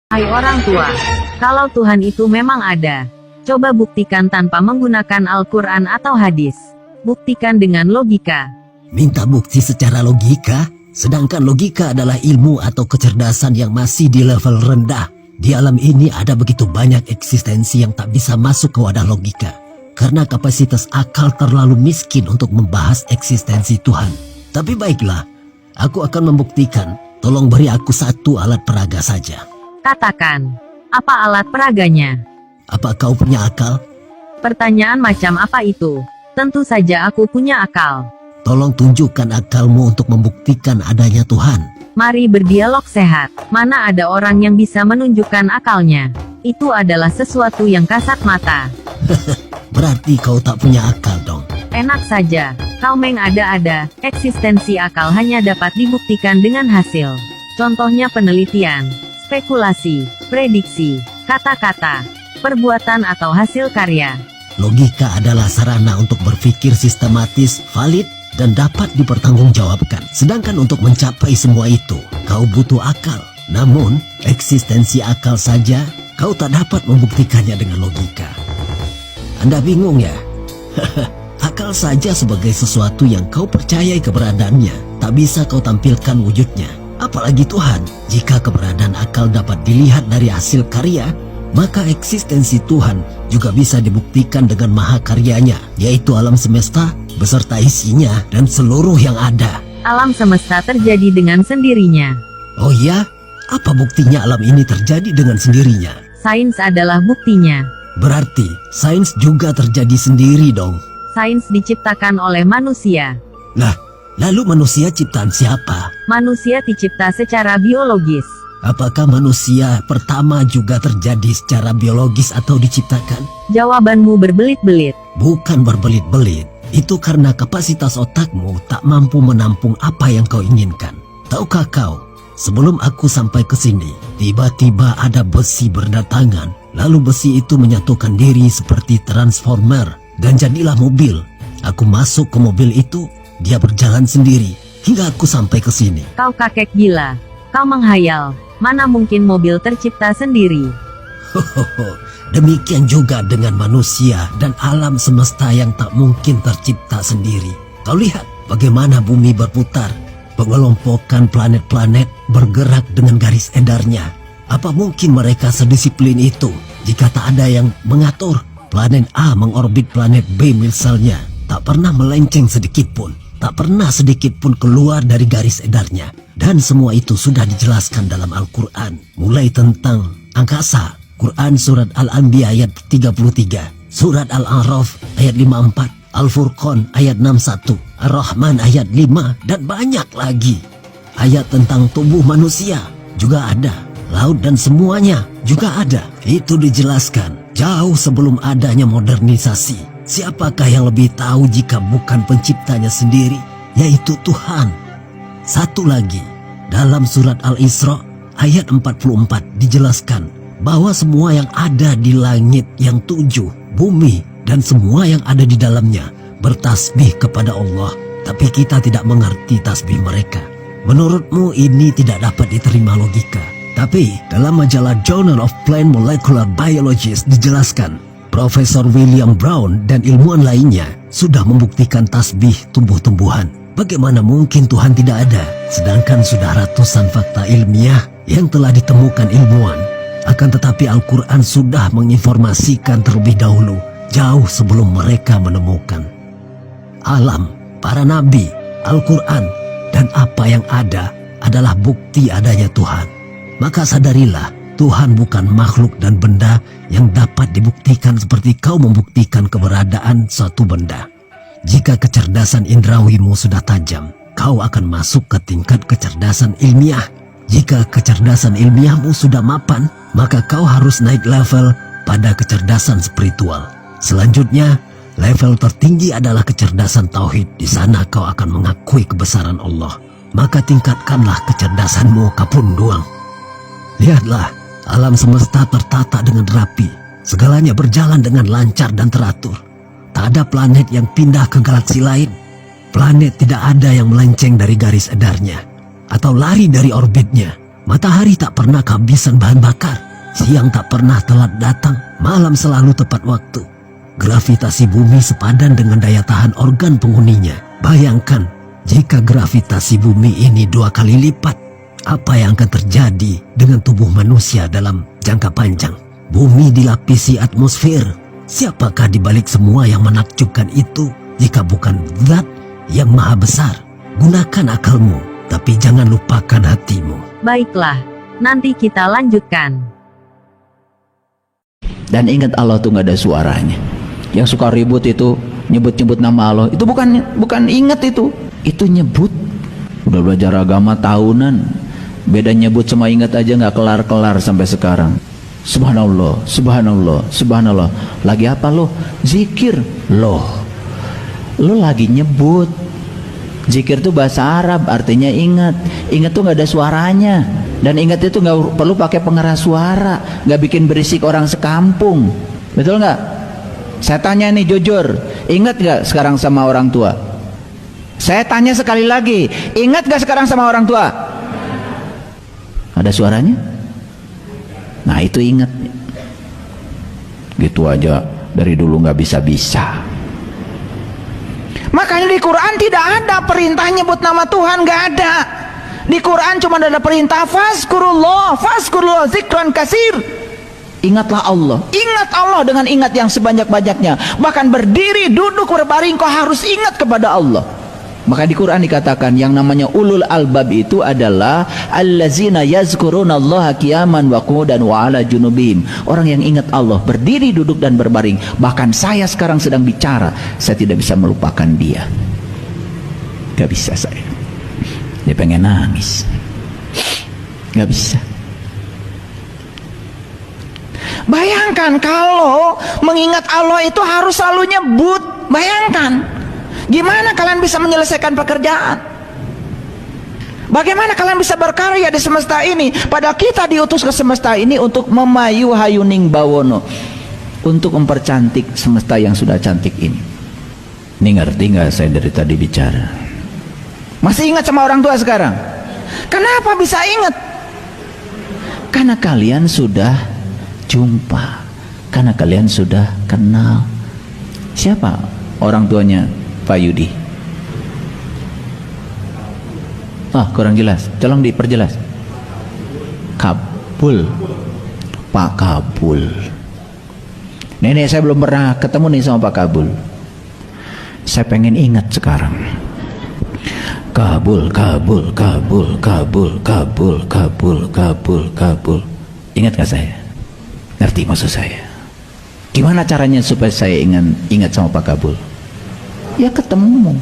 Hai orang tua, kalau Tuhan itu memang ada, coba buktikan tanpa menggunakan Al-Quran atau hadis. Buktikan dengan logika. Minta bukti secara logika? Sedangkan logika adalah ilmu atau kecerdasan yang masih di level rendah. Di alam ini ada begitu banyak eksistensi yang tak bisa masuk ke wadah logika. Karena kapasitas akal terlalu miskin untuk membahas eksistensi Tuhan. Tapi baiklah, aku akan membuktikan. Tolong beri aku satu alat peraga saja. Katakan, apa alat peraganya? Apa kau punya akal? Pertanyaan macam apa itu? Tentu saja aku punya akal. Tolong tunjukkan akalmu untuk membuktikan adanya Tuhan. Mari berdialog sehat. Mana ada orang yang bisa menunjukkan akalnya? Itu adalah sesuatu yang kasat mata. Berarti kau tak punya akal dong. Enak saja, kau mengada-ada. Eksistensi akal hanya dapat dibuktikan dengan hasil. Contohnya penelitian, spekulasi, prediksi, kata-kata, perbuatan atau hasil karya. Logika adalah sarana untuk berpikir sistematis, valid, dan dapat dipertanggungjawabkan. Sedangkan untuk mencapai semua itu, kau butuh akal. Namun, eksistensi akal saja, kau tak dapat membuktikannya dengan logika. Anda bingung ya? Akal saja sebagai sesuatu yang kau percayai keberadaannya, tak bisa kau tampilkan wujudnya. Apalagi Tuhan. Jika keberadaan akal dapat dilihat dari hasil karya, maka eksistensi Tuhan juga bisa dibuktikan dengan mahakaryanya, yaitu alam semesta beserta isinya dan seluruh yang ada. Alam semesta terjadi dengan sendirinya. Oh ya? Apa buktinya alam ini terjadi dengan sendirinya? Sains adalah buktinya. Berarti sains juga terjadi sendiri dong. Sains diciptakan oleh manusia. Nah, lalu manusia ciptaan siapa? Manusia dicipta secara biologis. Apakah manusia pertama juga terjadi secara biologis atau diciptakan? Jawabanmu berbelit-belit. Bukan berbelit-belit. Itu karena kapasitas otakmu tak mampu menampung apa yang kau inginkan. Tahukah kau, sebelum aku sampai ke sini, tiba-tiba ada besi berdatangan. Lalu besi itu menyatukan diri seperti transformer dan jadilah mobil. Aku masuk ke mobil itu, dia berjalan sendiri hingga aku sampai ke sini. Kau kakek gila. Kau menghayal. Mana mungkin mobil tercipta sendiri? Demikian juga dengan manusia dan alam semesta yang tak mungkin tercipta sendiri. Kau lihat bagaimana bumi berputar. Pengelompokan planet-planet bergerak dengan garis edarnya. Apa mungkin mereka sedisiplin itu jika tak ada yang mengatur? Planet A mengorbit planet B misalnya, tak pernah melenceng sedikit pun. Tak pernah sedikit pun keluar dari garis edarnya. Dan semua itu sudah dijelaskan dalam Al-Quran. Mulai tentang angkasa, Quran Surat Al-Anbiya ayat 33, Surat Al-A'raf ayat 54, Al-Furqan ayat 61, Ar-Rahman ayat 5, dan banyak lagi. Ayat tentang tubuh manusia juga ada. Laut dan semuanya juga ada. Itu dijelaskan jauh sebelum adanya modernisasi. Siapakah yang lebih tahu jika bukan penciptanya sendiri, yaitu Tuhan. Satu lagi, dalam surat Al-Isra ayat 44 dijelaskan bahwa semua yang ada di langit yang 7, bumi, dan semua yang ada di dalamnya bertasbih kepada Allah. Tapi kita tidak mengerti tasbih mereka. Menurutmu ini tidak dapat diterima logika. Tapi dalam majalah Journal of Plant Molecular Biologists dijelaskan, Profesor William Brown dan ilmuwan lainnya sudah membuktikan tasbih tumbuh-tumbuhan. Bagaimana mungkin Tuhan tidak ada? Sedangkan sudah ratusan fakta ilmiah yang telah ditemukan ilmuwan. Akan tetapi Al-Quran sudah menginformasikan terlebih dahulu, jauh sebelum mereka menemukan. Alam, para nabi, Al-Quran, dan apa yang ada adalah bukti adanya Tuhan. Maka sadarilah, Tuhan bukan makhluk dan benda yang dapat dibuktikan seperti kau membuktikan keberadaan suatu benda. Jika kecerdasan indrawimu sudah tajam, kau akan masuk ke tingkat kecerdasan ilmiah. Jika kecerdasan ilmiahmu sudah mapan, maka kau harus naik level pada kecerdasan spiritual. Selanjutnya, level tertinggi adalah kecerdasan tauhid. Di sana kau akan mengakui kebesaran Allah. Maka tingkatkanlah kecerdasanmu Kapunduang. Lihatlah, alam semesta tertata dengan rapi. Segalanya berjalan dengan lancar dan teratur. Tak ada planet yang pindah ke galaksi lain. Planet tidak ada yang melenceng dari garis edarnya atau lari dari orbitnya. Matahari tak pernah kehabisan bahan bakar. Siang tak pernah telat datang. Malam selalu tepat waktu. Gravitasi bumi sepadan dengan daya tahan organ penghuninya. Bayangkan, jika gravitasi bumi ini 2 kali lipat, apa yang akan terjadi dengan tubuh manusia dalam jangka panjang? Bumi dilapisi atmosfer. Siapakah di balik semua yang menakjubkan itu jika bukan Zat yang maha besar? Gunakan akalmu, tapi jangan lupakan hatimu. Baiklah, nanti kita lanjutkan. Dan ingat, Allah tuh gak ada suaranya. Yang suka ribut itu nyebut-nyebut nama Allah, itu bukan ingat, itu nyebut. Udah belajar agama tahunan, beda nyebut sama ingat aja gak kelar-kelar sampai sekarang. Subhanallah, subhanallah, subhanallah. Lagi apa lo? Zikir. Lo lagi nyebut. Zikir itu bahasa Arab, artinya ingat. Ingat tuh gak ada suaranya. Dan ingat itu gak perlu pakai pengeras suara, gak bikin berisik orang sekampung. Betul gak? Saya tanya nih jujur, ingat gak sekarang sama orang tua? Saya tanya sekali lagi, ingat gak sekarang sama orang tua? Ada suaranya? Nah itu ingat. Gitu aja dari dulu gak bisa-bisa. Makanya di Quran tidak ada perintah nyebut nama Tuhan, gak ada. Di Quran cuma ada perintah fazkurullah zikran kasir. Ingatlah Allah, ingat Allah dengan ingat yang sebanyak-banyaknya. Bahkan berdiri, duduk, berbaring kau harus ingat kepada Allah. Maka di Quran dikatakan yang namanya ulul albab itu adalah allazina yazkurunallaha qiyaman wa qu'udan wa ala junubihim. Orang yang ingat Allah berdiri, duduk dan berbaring. Bahkan saya sekarang sedang bicara, saya tidak bisa melupakan dia. Gak bisa saya. Dia pengen nangis. Gak bisa. Bayangkan kalau mengingat Allah itu harus selalu nyebut. Bayangkan. Gimana kalian bisa menyelesaikan pekerjaan? Bagaimana kalian bisa berkarya di semesta ini? Padahal kita diutus ke semesta ini untuk memayu hayuning bawono, untuk mempercantik semesta yang sudah cantik ini. Ini ngerti nggak saya dari tadi bicara? Masih ingat sama orang tua sekarang? Kenapa bisa ingat? Karena kalian sudah jumpa, karena kalian sudah kenal. Siapa orang tuanya Pak Yudi? Kurang jelas, tolong diperjelas. Kabul, Pak Kabul. Nenek saya belum pernah ketemu nih sama Pak Kabul. Saya pengen ingat sekarang. Kabul. Ingat gak saya? Ngerti maksud saya? Gimana caranya supaya saya ingat sama Pak Kabul? Ya ketemu.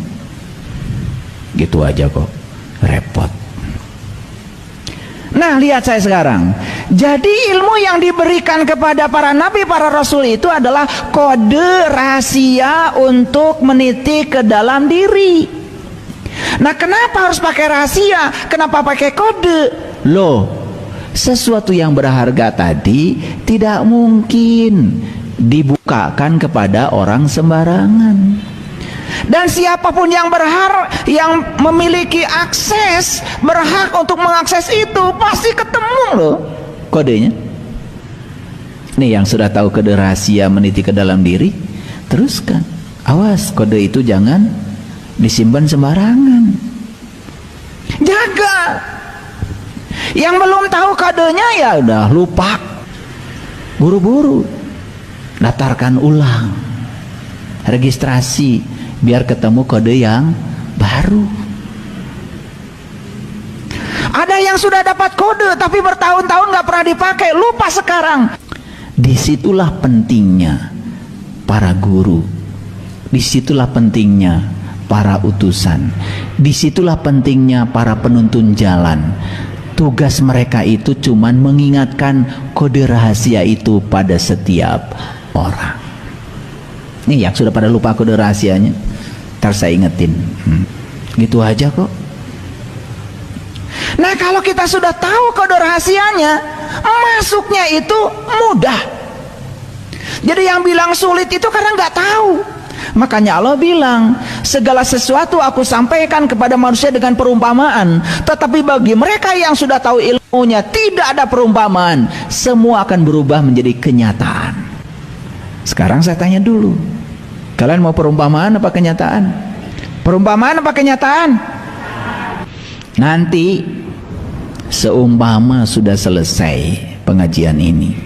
Gitu aja kok. Repot. Nah lihat saya sekarang. Jadi ilmu yang diberikan kepada para nabi, para rasul itu adalah kode rahasia untuk meniti ke dalam diri. Nah kenapa harus pakai rahasia? Kenapa pakai kode? Loh, sesuatu yang berharga tadi tidak mungkin dibukakan kepada orang sembarangan. Dan siapapun yang yang memiliki akses, berhak untuk mengakses itu, pasti ketemu loh kodenya. Nih yang sudah tahu kode rahasia meniti ke dalam diri, teruskan. Awas, kode itu jangan disimpan sembarangan. Jaga. Yang belum tahu kodenya ya udah lupa. Buru-buru daftarkan ulang, registrasi, biar ketemu kode yang baru. Ada yang sudah dapat kode tapi bertahun-tahun gak pernah dipakai, lupa sekarang. Disitulah pentingnya para guru, disitulah pentingnya para utusan, disitulah pentingnya para penuntun jalan. Tugas mereka itu cuman mengingatkan kode rahasia itu pada setiap orang. Nih yang sudah pada lupa kode rahasianya, ntar saya ingetin. Gitu aja kok. Nah kalau kita sudah tahu kode rahasianya, masuknya itu mudah. Jadi yang bilang sulit itu karena nggak tahu. Makanya Allah bilang, segala sesuatu aku sampaikan kepada manusia dengan perumpamaan. Tetapi bagi mereka yang sudah tahu ilmunya, tidak ada perumpamaan. Semua akan berubah menjadi kenyataan. Sekarang saya tanya dulu, kalian mau perumpamaan apa kenyataan? Perumpamaan apa kenyataan? Nanti seumpama sudah selesai pengajian ini,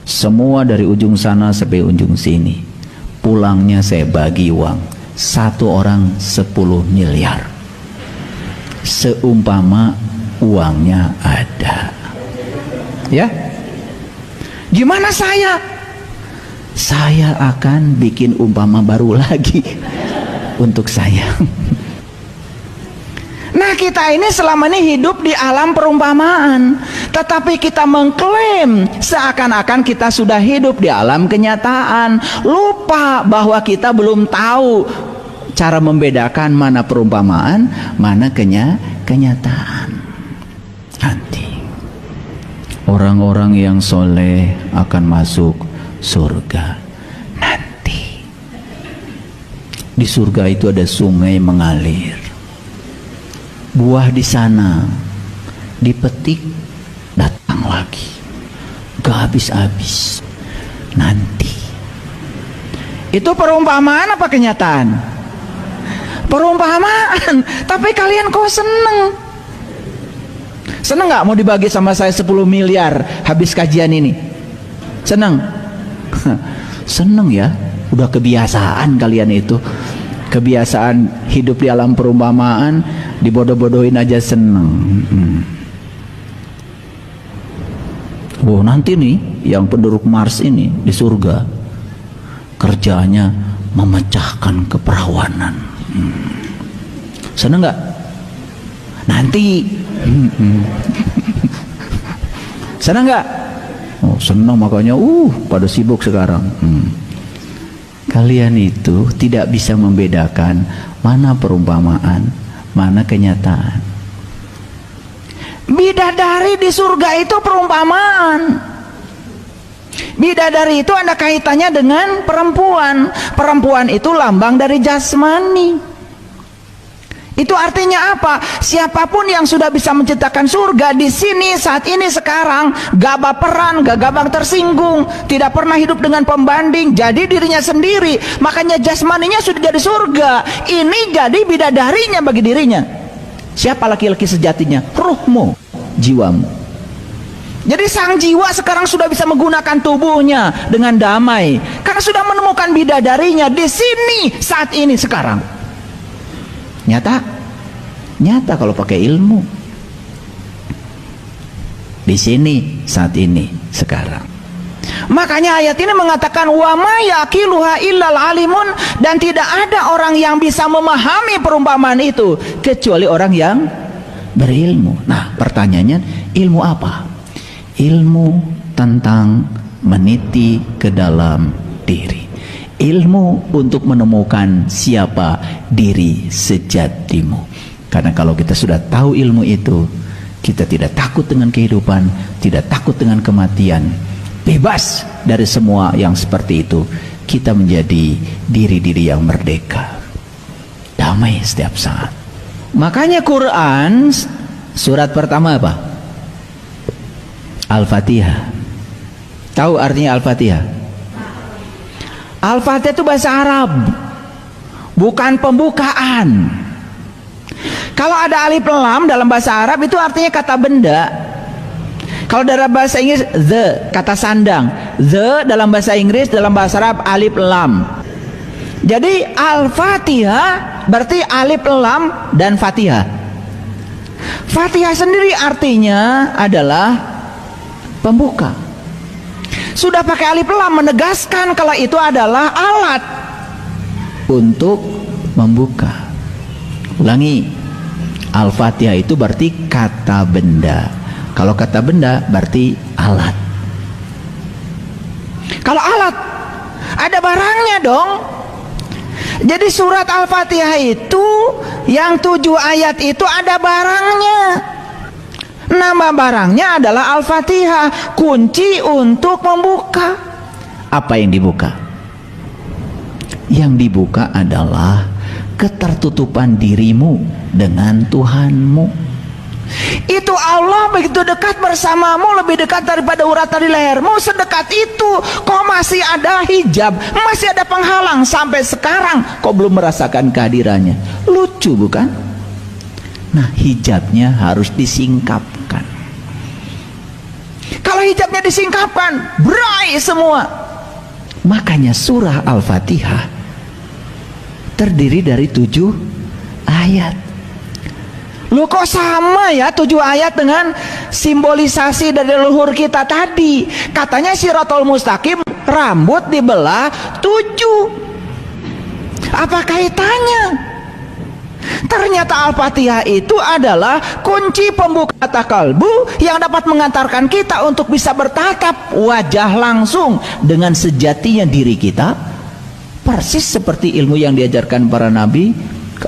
semua dari ujung sana sampai ujung sini, pulangnya saya bagi uang, satu orang 10 miliar. Seumpama uangnya ada, ya. Gimana saya? Saya akan bikin umpama baru lagi untuk saya. Nah, kita ini selama ini hidup di alam perumpamaan, tetapi kita mengklaim seakan-akan kita sudah hidup di alam kenyataan. Lupa bahwa kita belum tahu cara membedakan mana perumpamaan, mana kenyataan. Nanti orang-orang yang soleh akan masuk surga. Nanti di surga itu ada sungai mengalir. Buah di sana dipetik, datang lagi, gak habis-habis. Nanti itu perumpamaan apa kenyataan? Perumpamaan. Tapi kalian kok seneng? Seneng gak mau dibagi sama saya 10 miliar habis kajian ini? Seneng? Seneng ya. Udah kebiasaan kalian itu. Kebiasaan hidup di alam perumpamaan, dibodoh-bodohin aja seneng. Oh, nanti nih yang penduduk Mars ini di surga kerjanya memecahkan keperawanan. Seneng nggak? Nanti seneng nggak? Oh, seneng, makanya pada sibuk sekarang. Kalian itu tidak bisa membedakan mana perumpamaan, mana kenyataan. Bidadari di surga itu perumpamaan. Bidadari itu ada kaitannya dengan perempuan. Perempuan itu lambang dari jasmani. Itu artinya apa? Siapapun yang sudah bisa menciptakan surga di sini saat ini sekarang, gak baperan, gak gampang tersinggung, tidak pernah hidup dengan pembanding, jadi dirinya sendiri. Makanya jasmaninya sudah jadi surga. Ini jadi bidadarinya bagi dirinya. Siapa laki-laki sejatinya? Ruhmu, jiwamu. Jadi sang jiwa sekarang sudah bisa menggunakan tubuhnya dengan damai, karena sudah menemukan bidadarinya di sini saat ini sekarang. Nyata kalau pakai ilmu. Di sini saat ini sekarang. Makanya ayat ini mengatakan wa ma yaqiluha illal alimun, dan tidak ada orang yang bisa memahami perumpamaan itu kecuali orang yang berilmu. Nah, pertanyaannya, ilmu apa? Ilmu tentang meniti ke dalam diri. Ilmu untuk menemukan siapa diri sejatimu. Karena kalau kita sudah tahu ilmu itu, kita tidak takut dengan kehidupan, tidak takut dengan kematian, bebas dari semua yang seperti itu. Kita menjadi diri-diri yang merdeka, damai setiap saat. Makanya Quran surat pertama apa? Al-Fatihah. Tahu artinya Al-Fatihah? Al-Fatihah itu bahasa Arab, bukan pembukaan. Kalau ada alif lam dalam bahasa Arab itu artinya kata benda. Kalau dalam bahasa Inggris the, kata sandang. The dalam bahasa Inggris, dalam bahasa Arab alif lam. Jadi Al-Fatihah berarti alif lam dan Fatihah. Fatihah sendiri artinya adalah pembuka. Sudah pakai alif lam menegaskan kalau itu adalah alat untuk membuka. Ulangi, Al-Fatihah itu berarti kata benda. Kalau kata benda berarti alat. Kalau alat, ada barangnya dong. Jadi surat Al-Fatihah itu yang 7 ayat itu ada barangnya. Nama barangnya adalah Al-Fatihah, kunci untuk membuka. Apa yang dibuka? Yang dibuka adalah ketertutupan dirimu dengan Tuhanmu. Itu Allah begitu dekat bersamamu, lebih dekat daripada urat di lehermu. Sedekat itu kok masih ada hijab, masih ada penghalang. Sampai sekarang kok belum merasakan kehadirannya. Lucu bukan? Nah, hijabnya harus disingkapkan. Kalau hijabnya disingkapkan, berai semua. Makanya surah Al-Fatihah terdiri dari 7 ayat. Loh kok sama ya 7 ayat dengan simbolisasi dari leluhur kita tadi? Katanya Siratul Mustaqim rambut dibelah 7. Apa kaitannya? Ternyata Al-Fatihah itu adalah kunci pembuka takalbu yang dapat mengantarkan kita untuk bisa bertatap wajah langsung dengan sejatinya diri kita, persis seperti ilmu yang diajarkan para nabi,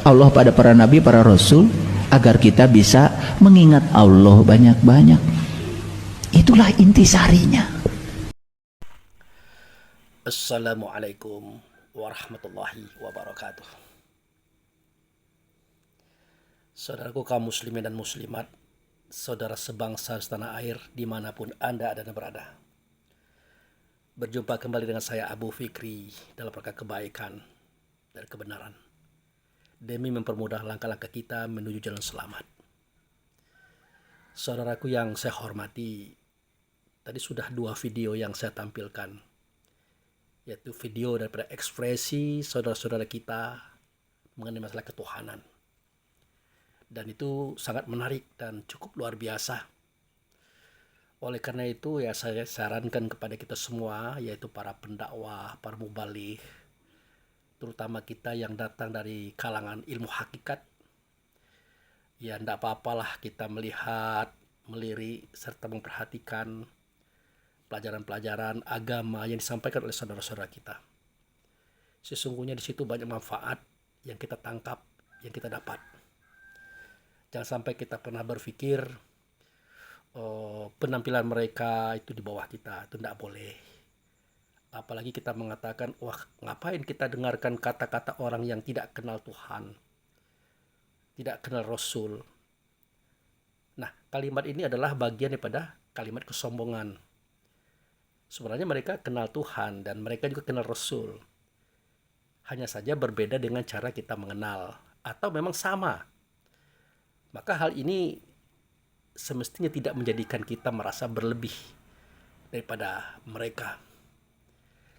Allah pada para nabi, para rasul, agar kita bisa mengingat Allah banyak-banyak. Itulah intisarinya. Assalamualaikum warahmatullahi wabarakatuh. Saudaraku kaum muslimin dan muslimat, saudara sebangsa setanah air dimanapun Anda dan berada. Berjumpa kembali dengan saya Abu Fikri dalam rangka kebaikan dan kebenaran, demi mempermudah langkah-langkah kita menuju jalan selamat. Saudaraku yang saya hormati, tadi sudah 2 video yang saya tampilkan, yaitu video daripada ekspresi saudara-saudara kita mengenai masalah ketuhanan. Dan itu sangat menarik dan cukup luar biasa. Oleh karena itu ya saya sarankan kepada kita semua, yaitu para pendakwah, para mubaligh, terutama kita yang datang dari kalangan ilmu hakikat, ya tidak apa-apalah kita melihat, melirik, serta memperhatikan pelajaran-pelajaran agama yang disampaikan oleh saudara-saudara kita. Sesungguhnya di situ banyak manfaat yang kita tangkap, yang kita dapat. Jangan sampai kita pernah berpikir penampilan mereka itu di bawah kita, itu tidak boleh. Apalagi kita mengatakan, wah ngapain kita dengarkan kata-kata orang yang tidak kenal Tuhan, tidak kenal Rasul. Nah, kalimat ini adalah bagian daripada kalimat kesombongan. Sebenarnya mereka kenal Tuhan dan mereka juga kenal Rasul. Hanya saja berbeda dengan cara kita mengenal, atau memang sama. Maka hal ini semestinya tidak menjadikan kita merasa berlebih daripada mereka.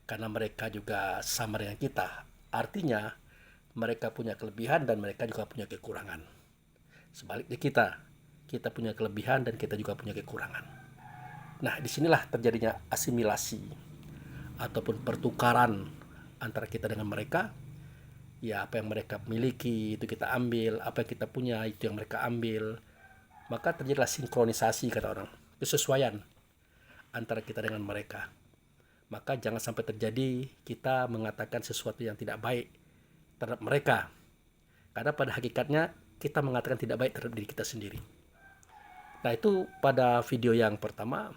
Karena mereka juga sama dengan kita. Artinya mereka punya kelebihan dan mereka juga punya kekurangan. Sebaliknya kita punya kelebihan dan kita juga punya kekurangan. Nah, disinilah terjadinya asimilasi ataupun pertukaran antara kita dengan mereka. Ya, apa yang mereka miliki itu kita ambil, apa yang kita punya itu yang mereka ambil. Maka terjadilah sinkronisasi, kata orang, kesesuaian antara kita dengan mereka. Maka jangan sampai terjadi kita mengatakan sesuatu yang tidak baik terhadap mereka. Karena pada hakikatnya kita mengatakan tidak baik terhadap diri kita sendiri. Nah, itu pada video yang pertama,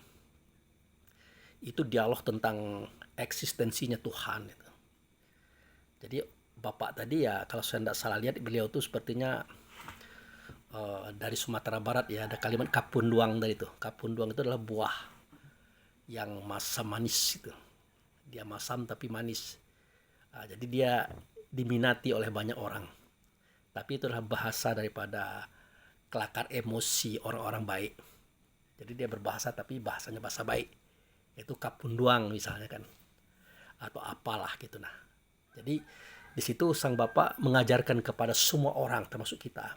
itu dialog tentang eksistensinya Tuhan. Jadi Bapak tadi ya, kalau saya tidak salah lihat, beliau tuh sepertinya dari Sumatera Barat ya, ada kalimat kapunduang dari itu. Kapunduang itu adalah buah yang masam manis itu. Dia masam tapi manis. Jadi dia diminati oleh banyak orang. Tapi itu adalah bahasa daripada kelakar emosi orang-orang baik. Jadi dia berbahasa tapi bahasanya bahasa baik. Itu kapunduang misalnya kan. Atau apalah gitu nah. Jadi di situ sang Bapak mengajarkan kepada semua orang termasuk kita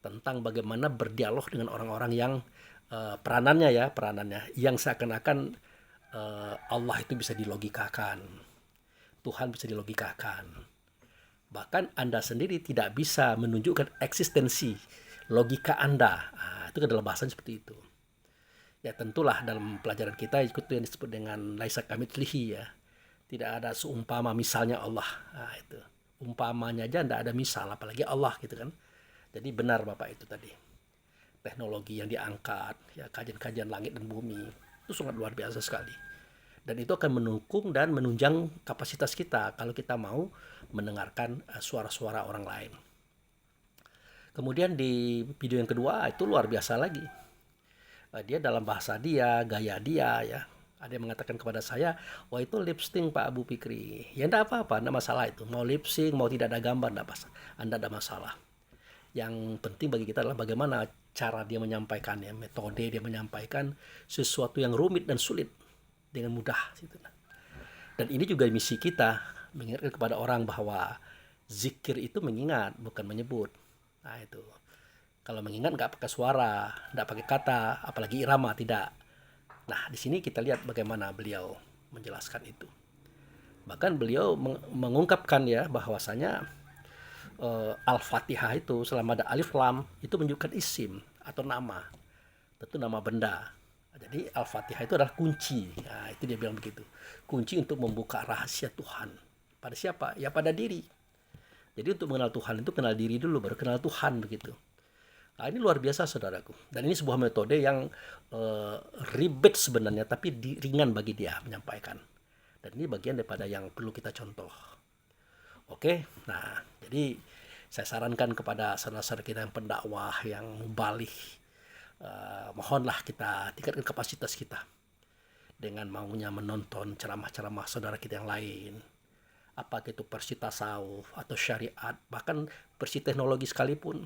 tentang bagaimana berdialog dengan orang-orang yang peranannya yang seakan-akan Allah itu bisa dilogikakan, Tuhan bisa dilogikakan. Bahkan Anda sendiri tidak bisa menunjukkan eksistensi logika Anda. Itu adalah bahasanya seperti itu. Ya tentulah dalam pelajaran kita itu yang disebut dengan laisa kamitslihi ya. Tidak ada seumpama misalnya Allah. Itu umpamanya aja tidak ada misal, apalagi Allah gitu kan. Jadi benar Bapak itu tadi. Teknologi yang diangkat, ya kajian-kajian langit dan bumi itu sangat luar biasa sekali. Dan itu akan mendukung dan menunjang kapasitas kita kalau kita mau mendengarkan suara-suara orang lain. Kemudian di video yang kedua itu luar biasa lagi. Dia dalam bahasa dia, gaya dia ya. Ada yang mengatakan kepada saya, wah itu lip sync Pak Abu Fikri. Ya enggak apa-apa, enggak masalah itu. Mau lip sync, mau tidak ada gambar, enggak ada masalah. Yang penting bagi kita adalah bagaimana cara dia menyampaikannya, metode dia menyampaikan sesuatu yang rumit dan sulit dengan mudah. Dan ini juga misi kita, mengingatkan kepada orang bahwa zikir itu mengingat, bukan menyebut. Nah itu, kalau mengingat nggak pakai suara, nggak pakai kata, apalagi irama, tidak. Nah di sini kita lihat bagaimana beliau menjelaskan itu. Bahkan beliau mengungkapkan ya bahwasanya Al-Fatihah itu selama ada alif lam itu menunjukkan isim atau nama, tentu nama benda. Jadi Al-Fatihah itu adalah kunci. Nah, itu dia bilang begitu. Kunci untuk membuka rahasia Tuhan. Pada siapa? Ya pada diri. Jadi untuk mengenal Tuhan itu kenal diri dulu, baru kenal Tuhan begitu. Nah, ini luar biasa saudaraku. Dan ini sebuah metode yang ribet sebenarnya, tapi ringan bagi dia menyampaikan. Dan ini bagian daripada yang perlu kita contoh. Oke, nah jadi saya sarankan kepada saudara-saudara kita yang pendakwah, yang mubalik, mohonlah kita tingkatkan kapasitas kita dengan maunya menonton ceramah-ceramah saudara kita yang lain. Apa itu versi tasawuf atau syariat, bahkan versi teknologi sekalipun.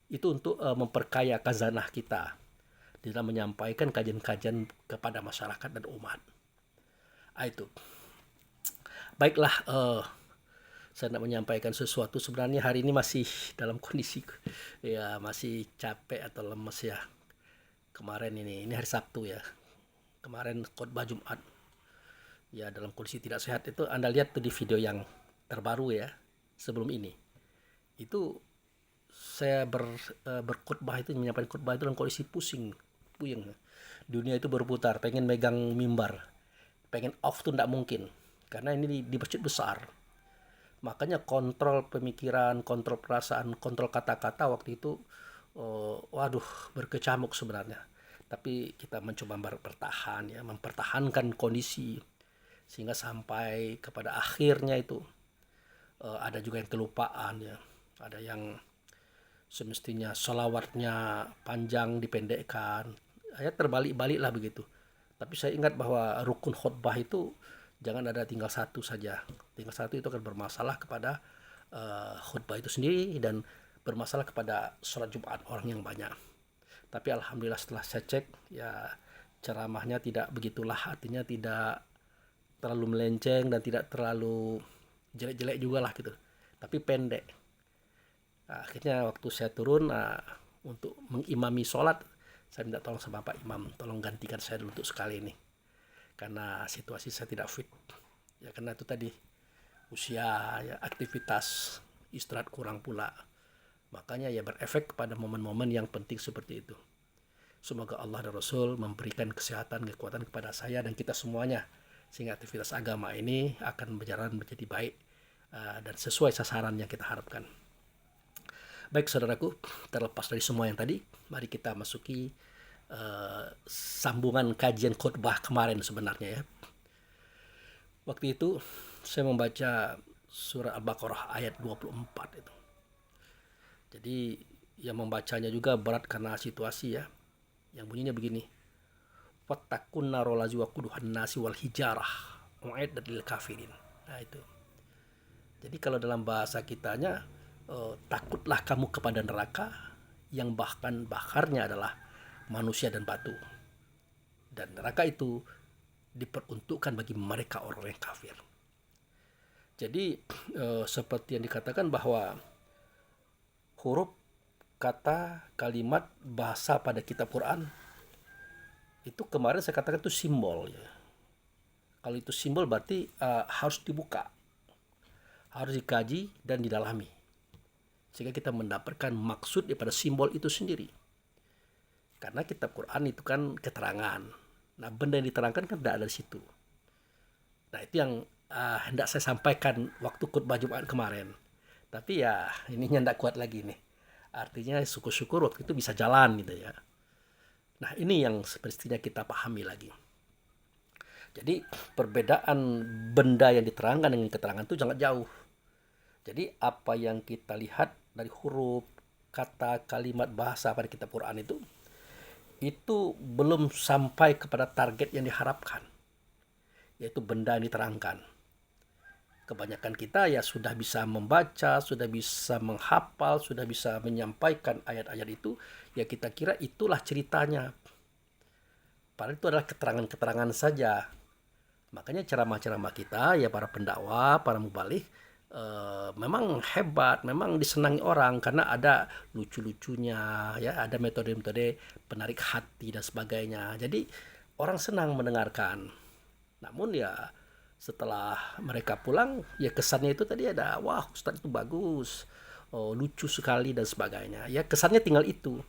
Itu untuk memperkaya khazanah kita di dalam menyampaikan kajian-kajian kepada masyarakat dan umat. Itu. Baiklah, saya nak menyampaikan sesuatu. Sebenarnya hari ini masih dalam kondisi ya masih capek atau lemes ya. Kemarin ini hari Sabtu ya. Kemarin khotbah Jumat. Ya dalam kondisi tidak sehat itu Anda lihat tuh di video yang terbaru ya sebelum ini. Itu saya berkhotbah itu menyampaikan khotbah itu dalam kondisi puyeng. Dunia itu berputar, pengen megang mimbar, pengen off tuh tidak mungkin karena ini di masjid besar. Makanya kontrol pemikiran, kontrol perasaan, kontrol kata-kata waktu itu berkecamuk sebenarnya. Tapi kita mencoba bertahan ya, mempertahankan kondisi sehingga sampai kepada akhirnya itu ada juga yang kelupaan ya. Ada yang semestinya sholawatnya panjang dipendekkan. Ya terbalik-balik lah begitu. Tapi saya ingat bahwa rukun khutbah itu jangan ada tinggal satu saja. Tinggal satu itu akan bermasalah kepada khutbah itu sendiri dan bermasalah kepada sholat Jumat orang yang banyak. Tapi alhamdulillah setelah saya cek ya ceramahnya tidak begitulah, artinya tidak terlalu melenceng dan tidak terlalu jelek-jelek juga lah gitu. Tapi pendek. Nah, akhirnya waktu saya turun untuk mengimami sholat, saya minta tolong sama Pak Imam, tolong gantikan saya dulu untuk sekali ini. Karena situasi saya tidak fit. Ya karena itu tadi usia, ya aktivitas, istirahat kurang pula. Makanya ya berefek kepada momen-momen yang penting seperti itu. Semoga Allah dan Rasul memberikan kesehatan, kekuatan kepada saya dan kita semuanya. Sehingga aktivitas agama ini akan berjalan menjadi baik dan sesuai sasaran yang kita harapkan. Baik saudaraku, terlepas dari semua yang tadi, mari kita masuki sambungan kajian khutbah kemarin sebenarnya ya. Waktu itu saya membaca surah Al-Baqarah ayat 24 itu. Jadi yang membacanya juga berat karena situasi ya. Yang bunyinya begini. Wattaqun narol lazi waquduhan nasi wal hijarah u'iddat lil kafirin. Nah itu. Jadi kalau dalam bahasa kitanya takutlah kamu kepada neraka yang bahkan bakarnya adalah manusia dan batu. Dan neraka itu diperuntukkan bagi mereka orang yang kafir. Jadi seperti yang dikatakan bahwa huruf, kata, kalimat, bahasa pada kitab Quran itu kemarin saya katakan itu simbol ya. Kalau itu simbol berarti harus dibuka, harus dikaji dan didalami sehingga kita mendapatkan maksud daripada simbol itu sendiri. Karena kitab Quran itu kan keterangan. Nah benda yang diterangkan kan tidak ada di situ. Nah itu yang hendak saya sampaikan waktu khutbah Jumat kemarin. Tapi ya ininya tidak kuat lagi nih. Artinya syukur-syukur waktu itu bisa jalan gitu ya. Nah ini yang semestinya kita pahami lagi. Jadi perbedaan benda yang diterangkan dengan keterangan itu sangat jauh. Jadi apa yang kita lihat dari huruf, kata, kalimat, bahasa pada kitab Quran itu belum sampai kepada target yang diharapkan, yaitu benda yang diterangkan. Kebanyakan kita ya sudah bisa membaca, sudah bisa menghafal, sudah bisa menyampaikan ayat-ayat itu, ya kita kira itulah ceritanya. Padahal itu adalah keterangan-keterangan saja. Makanya ceramah-ceramah kita, ya para pendakwah, para mubalik, memang hebat, memang disenangi orang karena ada lucu-lucunya, ya ada metode-metode penarik hati dan sebagainya. Jadi orang senang mendengarkan. Namun ya setelah mereka pulang, ya kesannya itu tadi ada, wah Ustadz itu bagus, oh, lucu sekali dan sebagainya. Ya kesannya tinggal itu.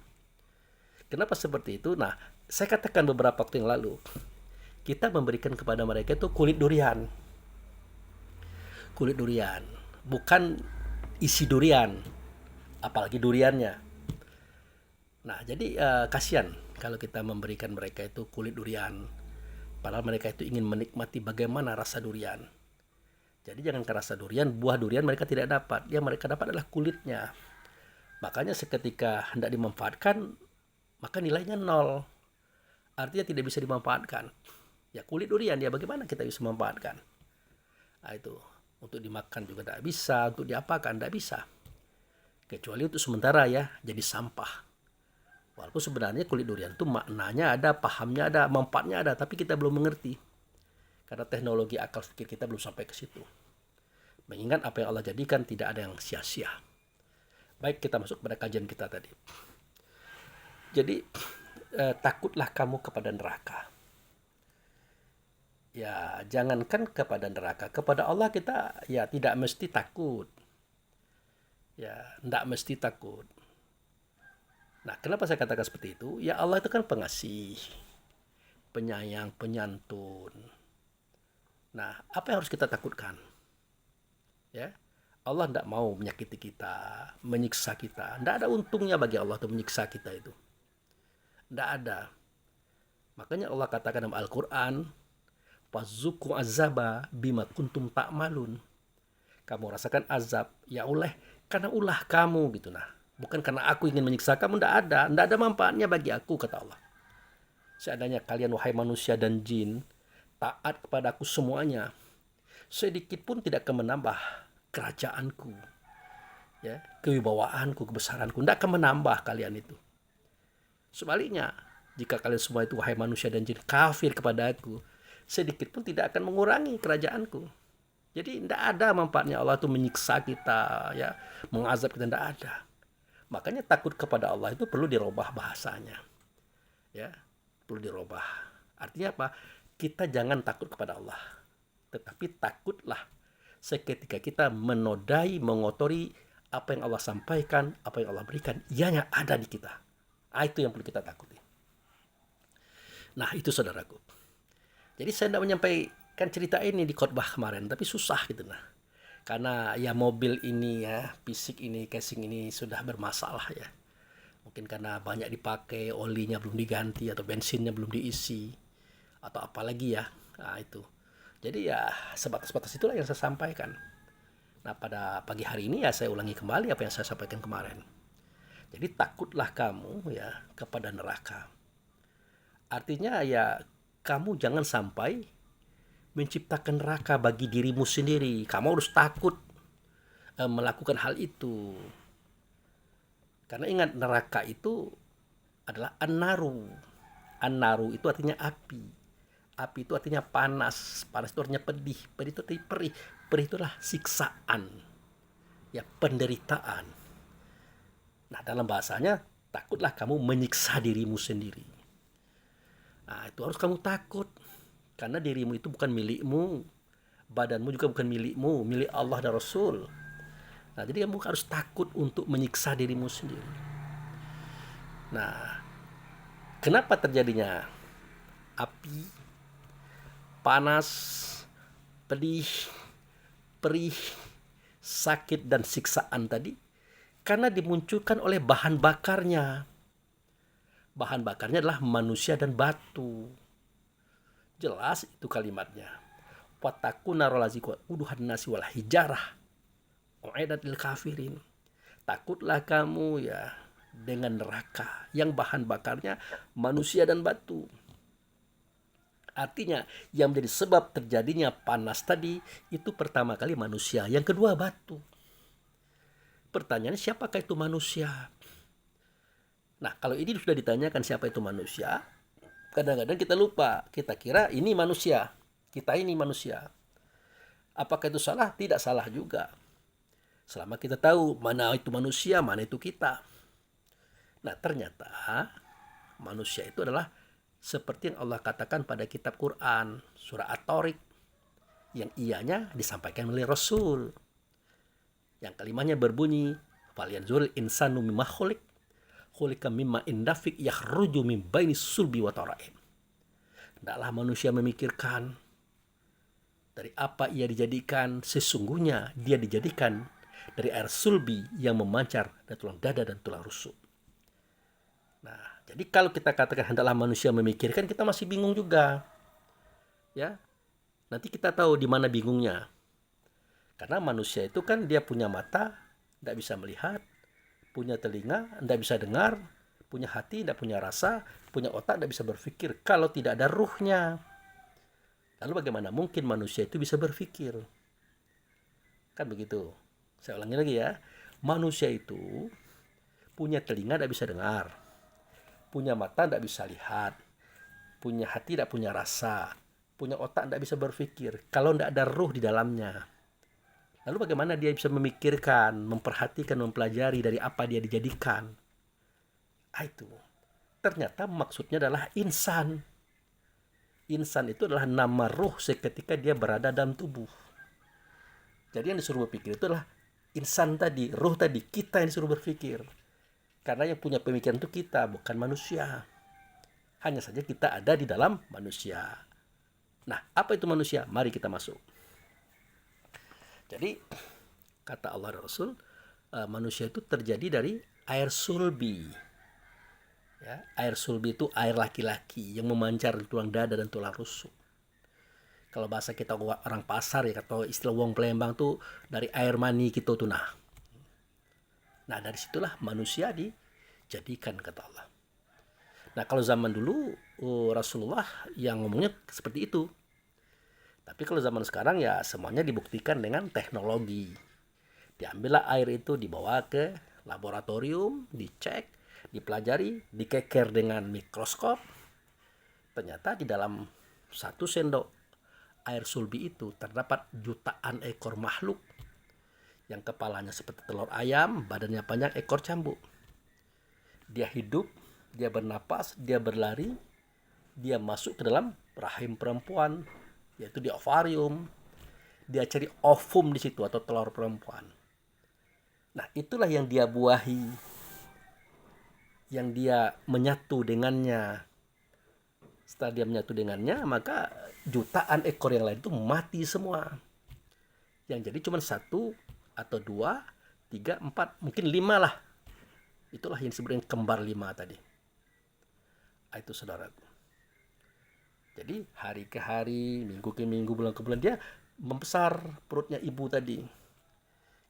Kenapa seperti itu? Nah, saya katakan beberapa waktu yang lalu, kita memberikan kepada mereka itu kulit durian. Kulit durian, bukan isi durian, apalagi duriannya. Nah, jadi kasihan kalau kita memberikan mereka itu kulit durian. Padahal mereka itu ingin menikmati bagaimana rasa durian. Jadi jangan ke rasa durian, buah durian mereka tidak dapat. Yang mereka dapat adalah kulitnya. Makanya seketika hendak dimanfaatkan, maka nilainya 0. Artinya tidak bisa dimanfaatkan. Ya kulit durian, ya bagaimana kita bisa memanfaatkan? Nah itu, untuk dimakan juga tidak bisa, untuk diapakan tidak bisa. Kecuali untuk sementara ya, jadi sampah. Walaupun sebenarnya kulit durian itu maknanya ada, pahamnya ada, manfaatnya ada, tapi kita belum mengerti. Karena teknologi akal pikir kita belum sampai ke situ. Mengingat apa yang Allah jadikan tidak ada yang sia-sia. Baik, kita masuk pada kajian kita tadi. Jadi, takutlah kamu kepada neraka. Ya, jangankan kepada neraka. Kepada Allah kita ya tidak mesti takut. Ya, tidak mesti takut. Nah, kenapa saya katakan seperti itu? Ya Allah itu kan pengasih, penyayang, penyantun. Nah, apa yang harus kita takutkan? Ya, Allah tidak mau menyakiti kita, menyiksa kita. Tidak ada untungnya bagi Allah untuk menyiksa kita itu. Tidak ada. Makanya Allah katakan dalam Al-Quran, "Fazuku azaba bima kuntum ta'malun." Kamu rasakan azab, ya oleh karena ulah kamu gitu. Nah, bukan karena aku ingin menyiksa kamu, tidak ada manfaatnya bagi aku, kata Allah. Seandainya kalian wahai manusia dan jin taat kepada aku semuanya, sedikit pun tidak akan menambah kerajaanku, ya, kewibawaanku, kebesaranku, tidak akan menambah kalian itu. Sebaliknya, jika kalian semua itu wahai manusia dan jin kafir kepada aku, sedikit pun tidak akan mengurangi kerajaanku. Jadi tidak ada manfaatnya Allah itu menyiksa kita, ya, mengazab kita, tidak ada. Makanya takut kepada Allah itu perlu dirubah bahasanya. Ya, perlu dirubah. Artinya apa? Kita jangan takut kepada Allah. Tetapi takutlah seketika kita menodai, mengotori apa yang Allah sampaikan, apa yang Allah berikan, ianya ada di kita. Itu yang perlu kita takuti. Nah, itu saudaraku. Jadi saya tidak menyampaikan cerita ini di khotbah kemarin, tapi susah gitu nah. Karena ya mobil ini ya, fisik ini, casing ini sudah bermasalah ya. Mungkin karena banyak dipakai, olinya belum diganti atau bensinnya belum diisi atau apalagi ya. Nah itu. Jadi ya sebatas-batas itulah yang saya sampaikan. Nah pada pagi hari ini ya saya ulangi kembali apa yang saya sampaikan kemarin. Jadi takutlah kamu ya kepada neraka. Artinya ya kamu jangan sampai menciptakan neraka bagi dirimu sendiri. Kamu harus takut melakukan hal itu. Karena ingat neraka itu adalah an-naru. An-naru itu artinya api. Api itu artinya panas. Panas itu artinya pedih. Pedih itu artinya perih. Perih itu adalah siksaan. Ya, penderitaan. Nah, dalam bahasanya takutlah kamu menyiksa dirimu sendiri. Nah, itu harus kamu takut. Karena dirimu itu bukan milikmu, badanmu juga bukan milikmu, milik Allah dan Rasul. Nah, jadi kamu harus takut untuk menyiksa dirimu sendiri. Nah, kenapa terjadinya api, panas, pedih, perih, sakit, dan siksaan tadi? Karena dimunculkan oleh bahan bakarnya. Bahan bakarnya adalah manusia dan batu. Jelas itu kalimatnya. Wattaquna rolaziku uduhan nasi wal hijarah. U'iddat lil kafirin. Takutlah kamu ya dengan neraka yang bahan bakarnya manusia dan batu. Artinya yang menjadi sebab terjadinya panas tadi itu pertama kali manusia, yang kedua batu. Pertanyaannya siapakah itu manusia? Nah, kalau ini sudah ditanyakan siapa itu manusia, kadang-kadang kita lupa, kita kira ini manusia, kita ini manusia. Apakah itu salah? Tidak salah juga. Selama kita tahu mana itu manusia, mana itu kita. Nah, ternyata manusia itu adalah seperti yang Allah katakan pada kitab Quran, surah At-Tariq, yang ianya disampaikan oleh Rasul. Yang kalimatnya berbunyi, "Falyanzuril insanu mimma khuliq, khuliqa mimma indafik yakhruju min baini sulbi wa tara'ib." Hendaklah manusia memikirkan dari apa ia dijadikan. Sesungguhnya dia dijadikan dari air sulbi yang memancar dari tulang dada dan tulang rusuk. Nah, jadi kalau kita katakan hendaklah manusia memikirkan, kita masih bingung juga. Ya. Nanti kita tahu di mana bingungnya. Karena manusia itu kan dia punya mata, tidak bisa melihat, punya telinga, tidak bisa dengar, punya hati, tidak punya rasa, punya otak, tidak bisa berpikir kalau tidak ada ruhnya. Lalu bagaimana mungkin manusia itu bisa berpikir? Kan begitu. Saya ulangi lagi ya. Manusia itu punya telinga, tidak bisa dengar, punya mata, tidak bisa lihat, punya hati, tidak punya rasa, punya otak, tidak bisa berpikir kalau tidak ada ruh di dalamnya. Lalu bagaimana dia bisa memikirkan, memperhatikan, mempelajari dari apa dia dijadikan? Itu. Ternyata maksudnya adalah insan. Insan itu adalah nama ruh seketika dia berada dalam tubuh. Jadi yang disuruh berpikir itu adalah insan tadi, ruh tadi, kita yang disuruh berpikir. Karena yang punya pemikiran itu kita, bukan manusia. Hanya saja kita ada di dalam manusia. Nah, apa itu manusia? Mari kita masuk. Jadi, kata Allah dan Rasul, manusia itu terjadi dari air sulbi. Ya, air sulbi itu air laki-laki yang memancar di tulang dada dan tulang rusuk. Kalau bahasa kita orang pasar ya, atau istilah wong Palembang tuh dari air mani gitu tuh nah. Nah, dari situlah manusia dijadikan, kata Allah. Nah, kalau zaman dulu Rasulullah yang ngomongnya seperti itu. Tapi kalau zaman sekarang ya semuanya dibuktikan dengan teknologi. Diambillah air itu, dibawa ke laboratorium, dicek, dipelajari, dikeker dengan mikroskop. Ternyata di dalam 1 sendok air sulbi itu terdapat jutaan ekor makhluk yang kepalanya seperti telur ayam, badannya panjang, ekor cambuk. Dia hidup, dia bernapas, dia berlari, dia masuk ke dalam rahim perempuan, yaitu di ovarium. Dia cari ovum di situ atau telur perempuan. Nah, itulah yang dia buahi, yang dia menyatu dengannya. Setelah dia menyatu dengannya, maka jutaan ekor yang lain itu mati semua. Yang jadi cuma 1 atau 2, 3, 4, mungkin 5 lah. Itulah yang disebut dengan kembar 5 tadi. Itu saudaraku. Jadi hari ke hari, minggu ke minggu, bulan ke bulan, dia membesar perutnya ibu tadi.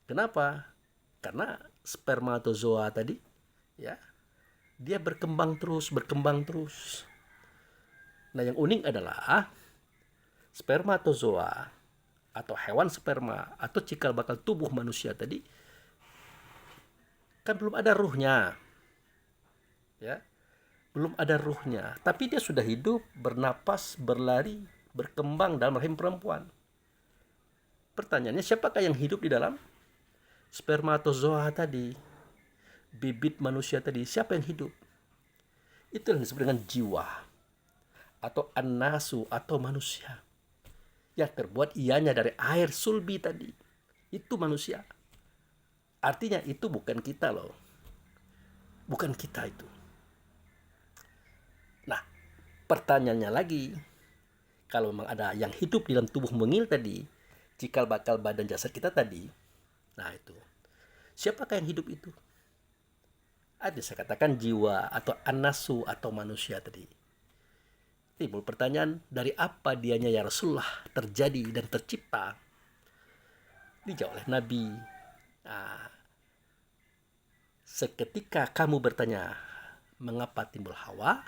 Kenapa? Karena spermatozoa tadi, ya, dia berkembang terus. Nah, yang unik adalah spermatozoa atau hewan sperma atau cikal bakal tubuh manusia tadi kan belum ada ruhnya, ya, belum ada ruhnya, tapi dia sudah hidup, bernapas, berlari, berkembang dalam rahim perempuan. Pertanyaannya, siapakah yang hidup di dalam spermatozoa tadi, bibit manusia tadi? Siapa yang hidup? Itu yang disebut dengan jiwa atau an-nasu atau manusia, yang terbuat ianya dari air sulbi tadi. Itu manusia. Artinya itu bukan kita loh. Bukan kita itu. Nah, pertanyaannya lagi, kalau memang ada yang hidup di dalam tubuh mungil tadi, cikal bakal badan jasad kita tadi, nah itu, siapakah yang hidup itu? Ada saya katakan jiwa atau an-nasu atau manusia tadi. Timbul pertanyaan, dari apa dianya ya Rasulullah terjadi dan tercipta? Dijawab oleh Nabi. Nah, seketika kamu bertanya, mengapa timbul Hawa?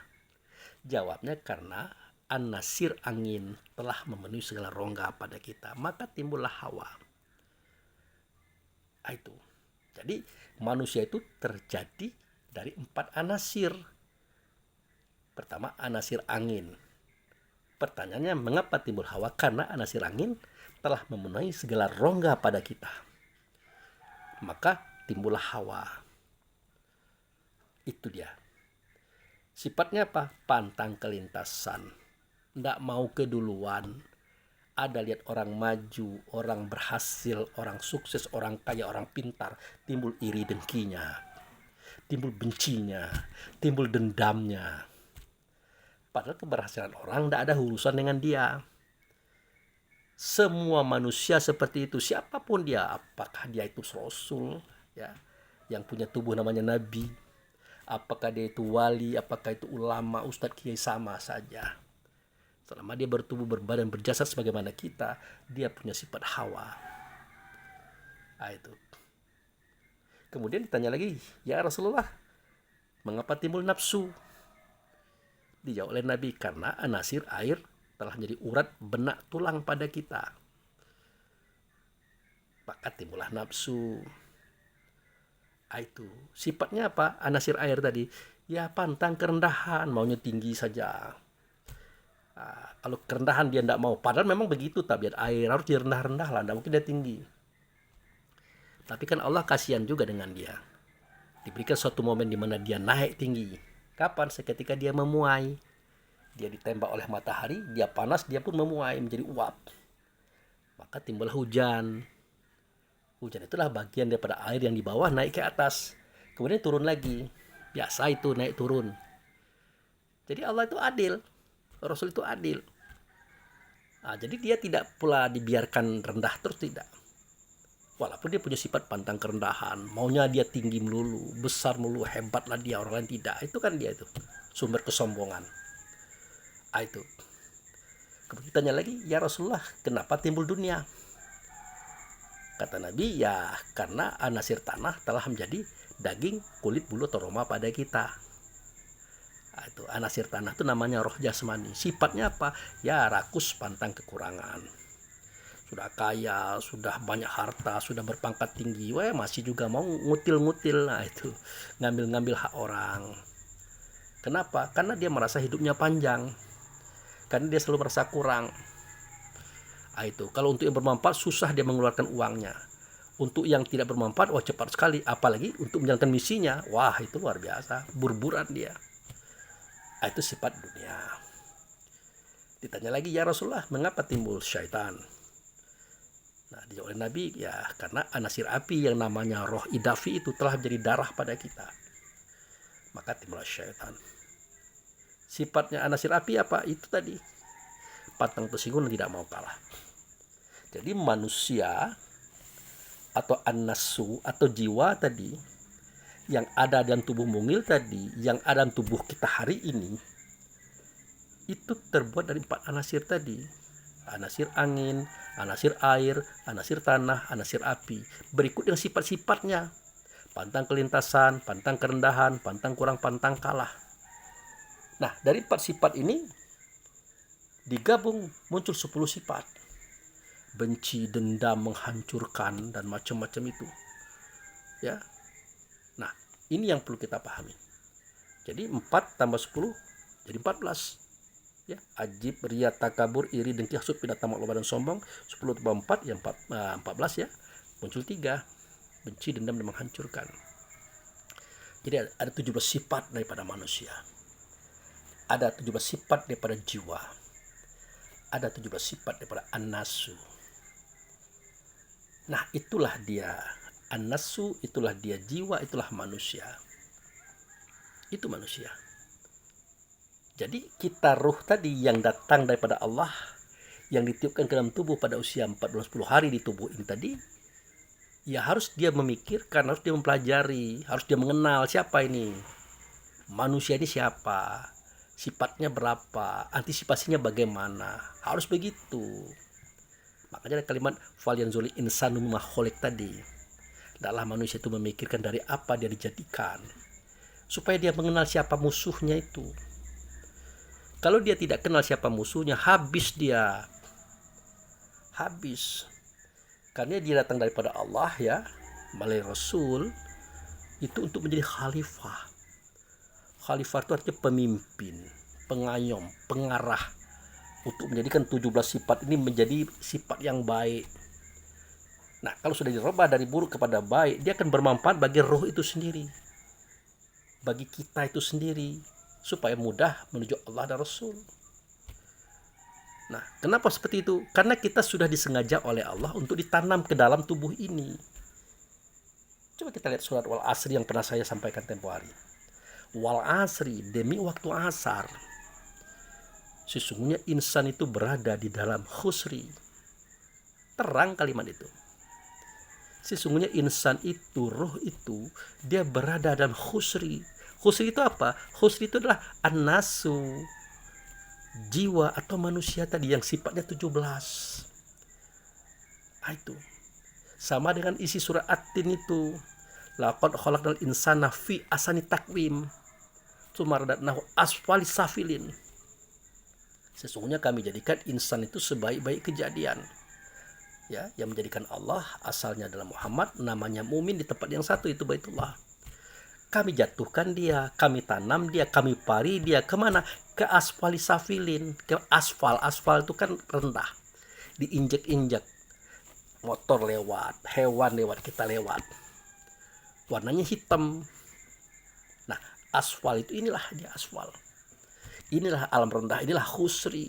Jawabnya karena an-nasir angin telah memenuhi segala rongga pada kita, maka timbullah Hawa. Itu. Jadi manusia itu terjadi dari 4 anasir. Pertama, anasir angin. Pertanyaannya, mengapa timbul Hawa? Karena anasir angin telah memenuhi segala rongga pada kita, maka timbullah Hawa. Itu dia. Sifatnya apa? Pantang kelintasan. Tidak mau keduluan. Ada lihat orang maju, orang berhasil, orang sukses, orang kaya, orang pintar, timbul iri dengkinya, timbul bencinya, timbul dendamnya. Padahal keberhasilan orang tidak ada urusan dengan dia. Semua manusia seperti itu, siapapun dia, apakah dia itu rasul, ya, yang punya tubuh namanya nabi, apakah dia itu wali, apakah itu ulama, ustadz, kiai, sama saja. Selama dia bertubuh, berbadan, berjasa sebagaimana kita, dia punya sifat hawa. Itu. Kemudian ditanya lagi, ya Rasulullah, mengapa timbul nafsu? Dijawab oleh Nabi, karena anasir air telah menjadi urat benak tulang pada kita, maka timbullah nafsu. Itu sifatnya apa? Anasir air tadi, ya pantang kerendahan, maunya tinggi saja. Kalau kerendahan dia tidak mau, padahal memang begitu tabiat air, harus direndah-rendah lah, tidak mungkin dia tinggi. Tapi kan Allah kasihan juga dengan dia, diberikan suatu momen di mana dia naik tinggi. Kapan? Seketika dia memuai. Dia ditembak oleh matahari, dia panas, dia pun memuai menjadi uap. Maka timbullah hujan. Hujan itulah bagian daripada air yang di bawah naik ke atas. Kemudian turun lagi. Biasa itu naik turun. Jadi Allah itu adil. Rasul itu adil. Jadi dia tidak pula dibiarkan rendah terus, tidak. Walaupun dia punya sifat pantang kerendahan. Maunya dia tinggi melulu, besar melulu, hebatlah dia, orang lain tidak. Itu kan dia itu. Sumber kesombongan. Itu. Kemudian ditanya lagi, ya Rasulullah, kenapa timbul dunia? Kata Nabi, ya karena anasir tanah telah menjadi daging, kulit, bulu, aroma pada kita. Itu anasir tanah itu namanya roh jasmani. Sifatnya apa? Ya rakus, pantang kekurangan. Sudah kaya, sudah banyak harta, sudah berpangkat tinggi, masih juga mau ngutil-ngutil. Itu ngambil-ngambil hak orang. Kenapa? Karena dia merasa hidupnya panjang. Karena dia selalu merasa kurang. Itu. Kalau untuk yang bermanfaat susah dia mengeluarkan uangnya. Untuk yang tidak bermanfaat, cepat sekali. Apalagi untuk menjalankan misinya, itu luar biasa. Burburan dia. Itu sifat dunia. Ditanya lagi, ya Rasulullah, mengapa timbul syaitan? Dijawab oleh Nabi, ya karena anasir api yang namanya roh idafi itu telah menjadi darah pada kita, maka timbul syaitan. Sifatnya anasir api apa? Itu tadi, pantang tersinggung dan tidak mau kalah. Jadi manusia atau an-nafsu atau jiwa tadi yang ada dalam tubuh mungil tadi, yang ada dalam tubuh kita hari ini, itu terbuat dari 4 anasir tadi. Anasir angin, anasir air, anasir tanah, anasir api. Berikut dengan sifat-sifatnya. Pantang kelintasan, pantang kerendahan, pantang kurang, pantang kalah. Nah, dari 4 sifat ini digabung muncul 10 sifat. Benci, dendam, menghancurkan, dan macam-macam itu. Ya. Nah, ini yang perlu kita pahami. Jadi 4 tambah 10 jadi 14. Ya, ajib, ria, takabur, iri, dengki, hasud, pindah, tamak, loba, dan sombong. 10 tambah 4 ya 14 ya. Muncul 3. Benci, dendam, dan menghancurkan. Jadi ada 17 sifat daripada manusia. Ada 17 sifat daripada jiwa. Ada 17 sifat daripada an-nafsu. Nah, itulah dia an-nafsu, itulah dia jiwa, itulah manusia. Itu manusia. Jadi kita ruh tadi yang datang daripada Allah, yang ditiupkan ke dalam tubuh pada usia 4 bulan 10 hari di tubuh ini tadi, ya harus dia memikirkan, harus dia mempelajari, harus dia mengenal siapa ini. Manusia ini siapa? sifatnya berapa, antisipasinya bagaimana, harus begitu. Makanya ada kalimat falyanzuri insanu mimma khuliq tadi. Hendaklah manusia itu memikirkan dari apa dia dijadikan, supaya dia mengenal siapa musuhnya itu. Kalau dia tidak kenal siapa musuhnya, habis dia. Habis. Karena dia datang daripada Allah ya, melalui Rasul, itu untuk menjadi khalifah. Khalifah itu artinya pemimpin, pengayom, pengarah, untuk menjadikan 17 sifat ini menjadi sifat yang baik. Nah, kalau sudah dirubah dari buruk kepada baik, dia akan bermanfaat bagi roh itu sendiri, bagi kita itu sendiri, supaya mudah menuju Allah dan Rasul. Nah, kenapa seperti itu? Karena kita sudah disengaja oleh Allah untuk ditanam ke dalam tubuh ini. Coba kita lihat surat Wal Asri yang pernah saya sampaikan tempo hari. Wal Asri, demi waktu asar, sesungguhnya insan itu berada di dalam khusri. Terang kalimat itu. Sesungguhnya insan itu, roh itu, dia berada dalam khusri. Khusri itu apa? Khusri itu adalah an-nasu, jiwa atau manusia tadi yang sifatnya 17. Itu sama dengan isi surah At-Tin itu. Laqad khalaqnal insana fi ahsani taqwim tsumma radadnahu asfali safilin. Sesungguhnya kami jadikan insan itu sebaik-baik kejadian. Ya, yang menjadikan Allah asalnya adalah Muhammad, namanya mumin di tempat yang satu itu Baitullah. Kami jatuhkan dia, kami tanam dia, kami pari dia kemana? Ke asfali safilin, ke asfal. Asfal itu kan rendah, diinjek-injek, motor lewat, hewan lewat, kita lewat, warnanya hitam. Nah, asfal itu inilah dia asfal. Inilah alam rendah, inilah khusri,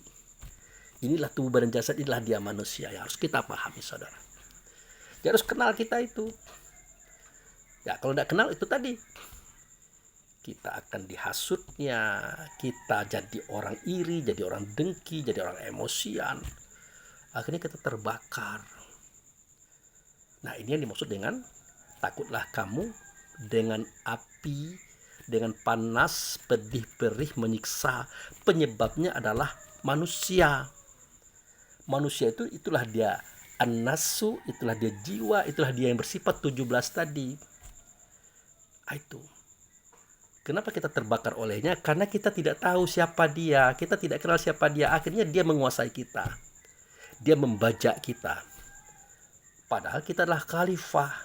inilah tubuh badan jasad, inilah dia manusia yang harus kita pahami, saudara. Dia harus kenal kita itu. Ya, kalau tidak kenal itu tadi, kita akan dihasutnya, kita jadi orang iri, jadi orang dengki, jadi orang emosian. Akhirnya kita terbakar. Nah, ini yang dimaksud dengan takutlah kamu dengan api, dengan panas, pedih, perih, menyiksa. Penyebabnya adalah manusia. Manusia itu itulah dia an-nasu, itulah dia jiwa, itulah dia yang bersifat 17 tadi. Itu. Kenapa kita terbakar olehnya? Karena kita tidak tahu siapa dia, kita tidak kenal siapa dia. Akhirnya dia menguasai kita, dia membajak kita. Padahal kita adalah khalifah,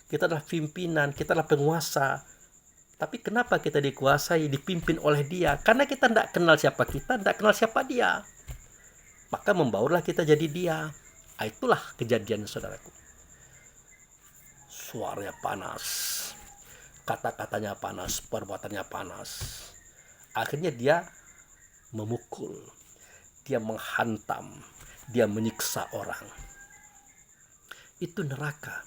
kita adalah pimpinan, kita adalah penguasa. Tapi kenapa kita dikuasai, dipimpin oleh dia? Karena kita tidak kenal siapa kita, tidak kenal siapa dia. Maka membaurlah kita jadi dia. Itulah kejadian, saudaraku. Suaranya panas, kata-katanya panas, perbuatannya panas. Akhirnya dia memukul, dia menghantam, dia menyiksa orang. Itu neraka.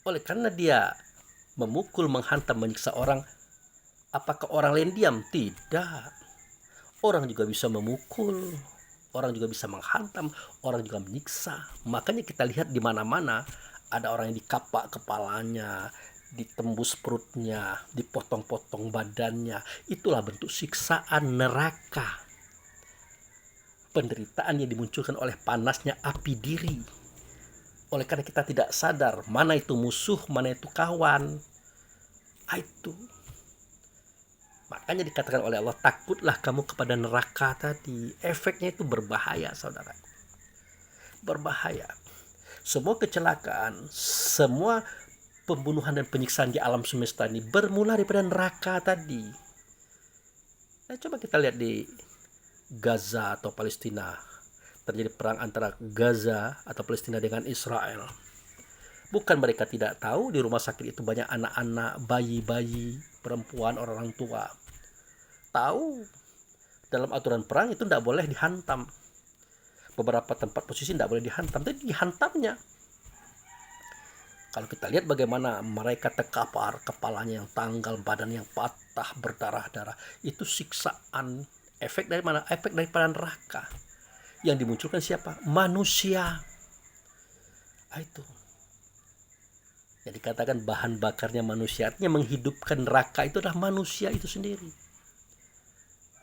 Oleh karena dia memukul, menghantam, menyiksa orang, apakah orang lain diam? Tidak. Orang juga bisa memukul, orang juga bisa menghantam, orang juga menyiksa. Makanya kita lihat di mana-mana ada orang yang dikapak kepalanya, ditembus perutnya, dipotong-potong badannya. Itulah bentuk siksaan neraka. Penderitaan yang dimunculkan oleh panasnya api diri. Oleh karena kita tidak sadar mana itu musuh, mana itu kawan. Itu. Makanya dikatakan oleh Allah, takutlah kamu kepada neraka tadi. Efeknya itu berbahaya, saudara. Berbahaya. Semua kecelakaan, semua pembunuhan dan penyiksaan di alam semesta ini bermula daripada neraka tadi. Nah, coba kita lihat di Gaza atau Palestina. Terjadi perang antara Gaza atau Palestina dengan Israel. Bukan mereka tidak tahu di rumah sakit itu banyak anak-anak, bayi-bayi, perempuan, orang tua. Tahu dalam aturan perang itu tidak boleh dihantam. Beberapa tempat posisi tidak boleh dihantam, tapi dihantamnya. Kalau kita lihat bagaimana mereka terkapar, kepalanya yang tanggal, badan yang patah, berdarah-darah, itu siksaan. Efek dari mana? Efek daripada neraka. Yang dimunculkan siapa? Manusia. Itu. Jadi dikatakan bahan bakarnya manusia, artinya menghidupkan neraka itu adalah manusia itu sendiri.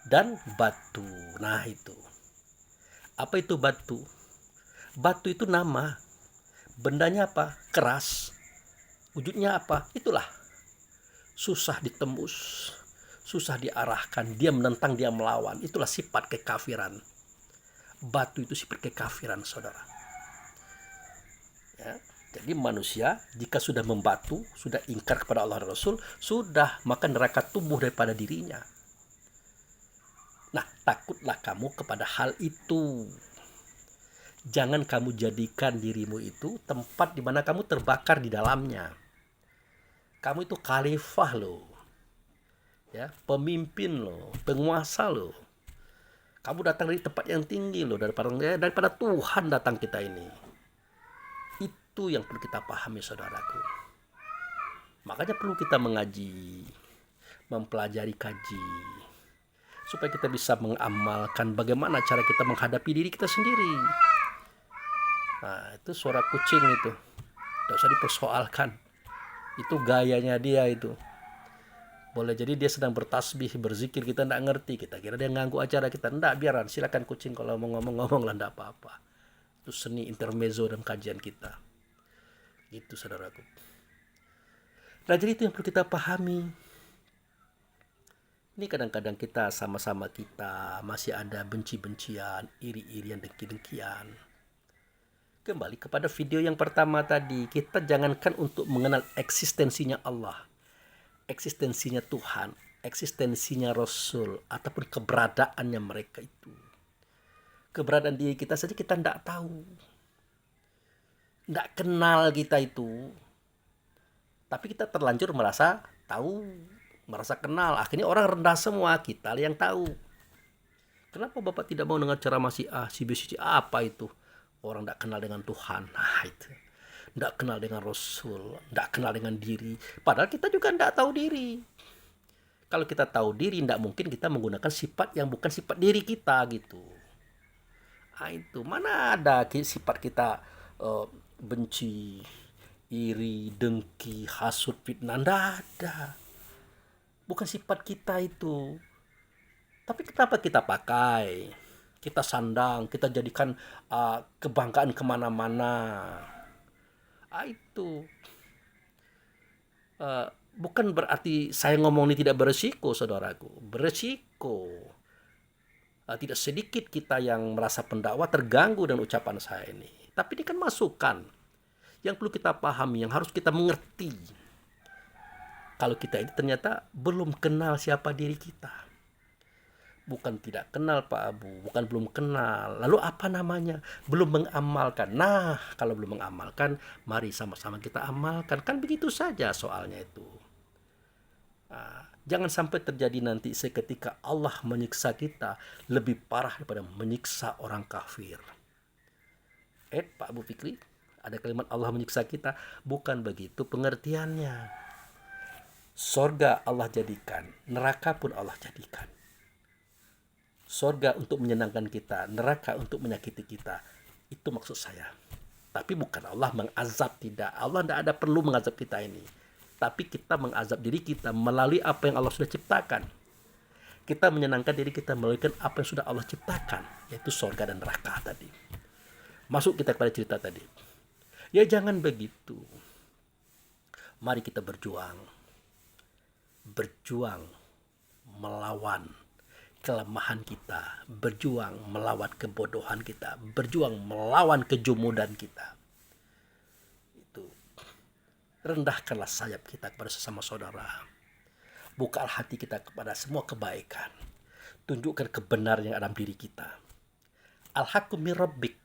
dan batu. Nah itu. Apa itu batu? Batu itu nama. Bendanya apa? Keras. Wujudnya apa? Itulah. Susah ditembus. Susah diarahkan. Dia menentang, dia melawan. Itulah sifat kekafiran. Batu itu sifat kekafiran, saudara. Ya. Jadi manusia jika sudah membatu, sudah ingkar kepada Allah dan Rasul, sudah, maka neraka tumbuh daripada dirinya. Nah, takutlah kamu kepada hal itu. Jangan kamu jadikan dirimu itu tempat di mana kamu terbakar di dalamnya. Kamu itu khalifah loh. Ya, pemimpin loh, penguasa loh. Kamu datang dari tempat yang tinggi loh, daripada Tuhan datang kita ini. Itu yang perlu kita pahami, saudaraku. Makanya perlu kita mengaji, mempelajari, kaji, supaya kita bisa mengamalkan bagaimana cara kita menghadapi diri kita sendiri. Nah, itu suara kucing itu, tidak usah dipersoalkan. Itu gayanya dia itu. Boleh jadi dia sedang bertasbih, berzikir, kita tidak ngerti. Kita kira dia ganggu acara kita. Tidak, biaran, silakan kucing kalau mau ngomong lah, tidak apa-apa. Itu seni intermezzo dalam kajian kita. Gitu, saudaraku. Nah, jadi itu yang perlu kita pahami. Ini kadang-kadang kita sama-sama kita masih ada benci-bencian, iri-irian, dengki-dengkian. Kembali kepada video yang pertama tadi, kita jangankan untuk mengenal eksistensinya Allah, eksistensinya Tuhan, eksistensinya Rasul, ataupun keberadaannya mereka itu. Keberadaan diri kita saja kita tidak tahu. Tidak kenal kita itu. Tapi kita terlanjur merasa tahu, merasa kenal. Akhirnya orang rendah semua, kita yang tahu. Kenapa Bapak tidak mau dengar ceramah si A, si B, si C? Apa itu? Orang tidak kenal dengan Tuhan. Nah itu. Tidak kenal dengan Rasul, tidak kenal dengan diri. Padahal kita juga tidak tahu diri. Kalau kita tahu diri, tidak mungkin kita menggunakan sifat yang bukan sifat diri kita gitu. Nah itu, mana ada sifat kita benci, iri, dengki, hasut, fitnah. Tidak ada. Bukan sifat kita itu. Tapi kenapa kita pakai? Kita sandang, kita jadikan kebanggaan kemana-mana. Itu bukan berarti saya ngomong ini tidak beresiko, saudaraku. Beresiko. Tidak sedikit kita yang merasa pendakwah terganggu dengan ucapan saya ini. Tapi ini kan masukan yang perlu kita pahami, yang harus kita mengerti. Kalau kita ini ternyata belum kenal siapa diri kita. Bukan tidak kenal Pak Abu, bukan belum kenal. Lalu apa namanya? Belum mengamalkan. Nah, kalau belum mengamalkan, mari sama-sama kita amalkan. Kan begitu saja soalnya itu. Jangan sampai terjadi nanti seketika Allah menyiksa kita lebih parah daripada menyiksa orang kafir. Pak Abu Fikri, ada kalimat Allah menyiksa kita. Bukan begitu pengertiannya. Sorga Allah jadikan, neraka pun Allah jadikan. Sorga untuk menyenangkan kita, neraka untuk menyakiti kita. Itu maksud saya. Tapi bukan Allah mengazab, tidak. Allah tidak ada perlu mengazab kita ini. Tapi kita mengazab diri kita melalui apa yang Allah sudah ciptakan. Kita menyenangkan diri kita melalui apa yang sudah Allah ciptakan, yaitu sorga dan neraka tadi. Masuk kita kepada cerita tadi. Ya jangan begitu. Mari kita berjuang. Berjuang melawan kelemahan kita, berjuang melawan kebodohan kita, berjuang melawan kejumudan kita. Itu. Rendahkanlah sayap kita kepada sesama saudara. Bukalah hati kita kepada semua kebaikan. Tunjukkan kebenaran yang ada dalam diri kita. Al-haqqu min rabbik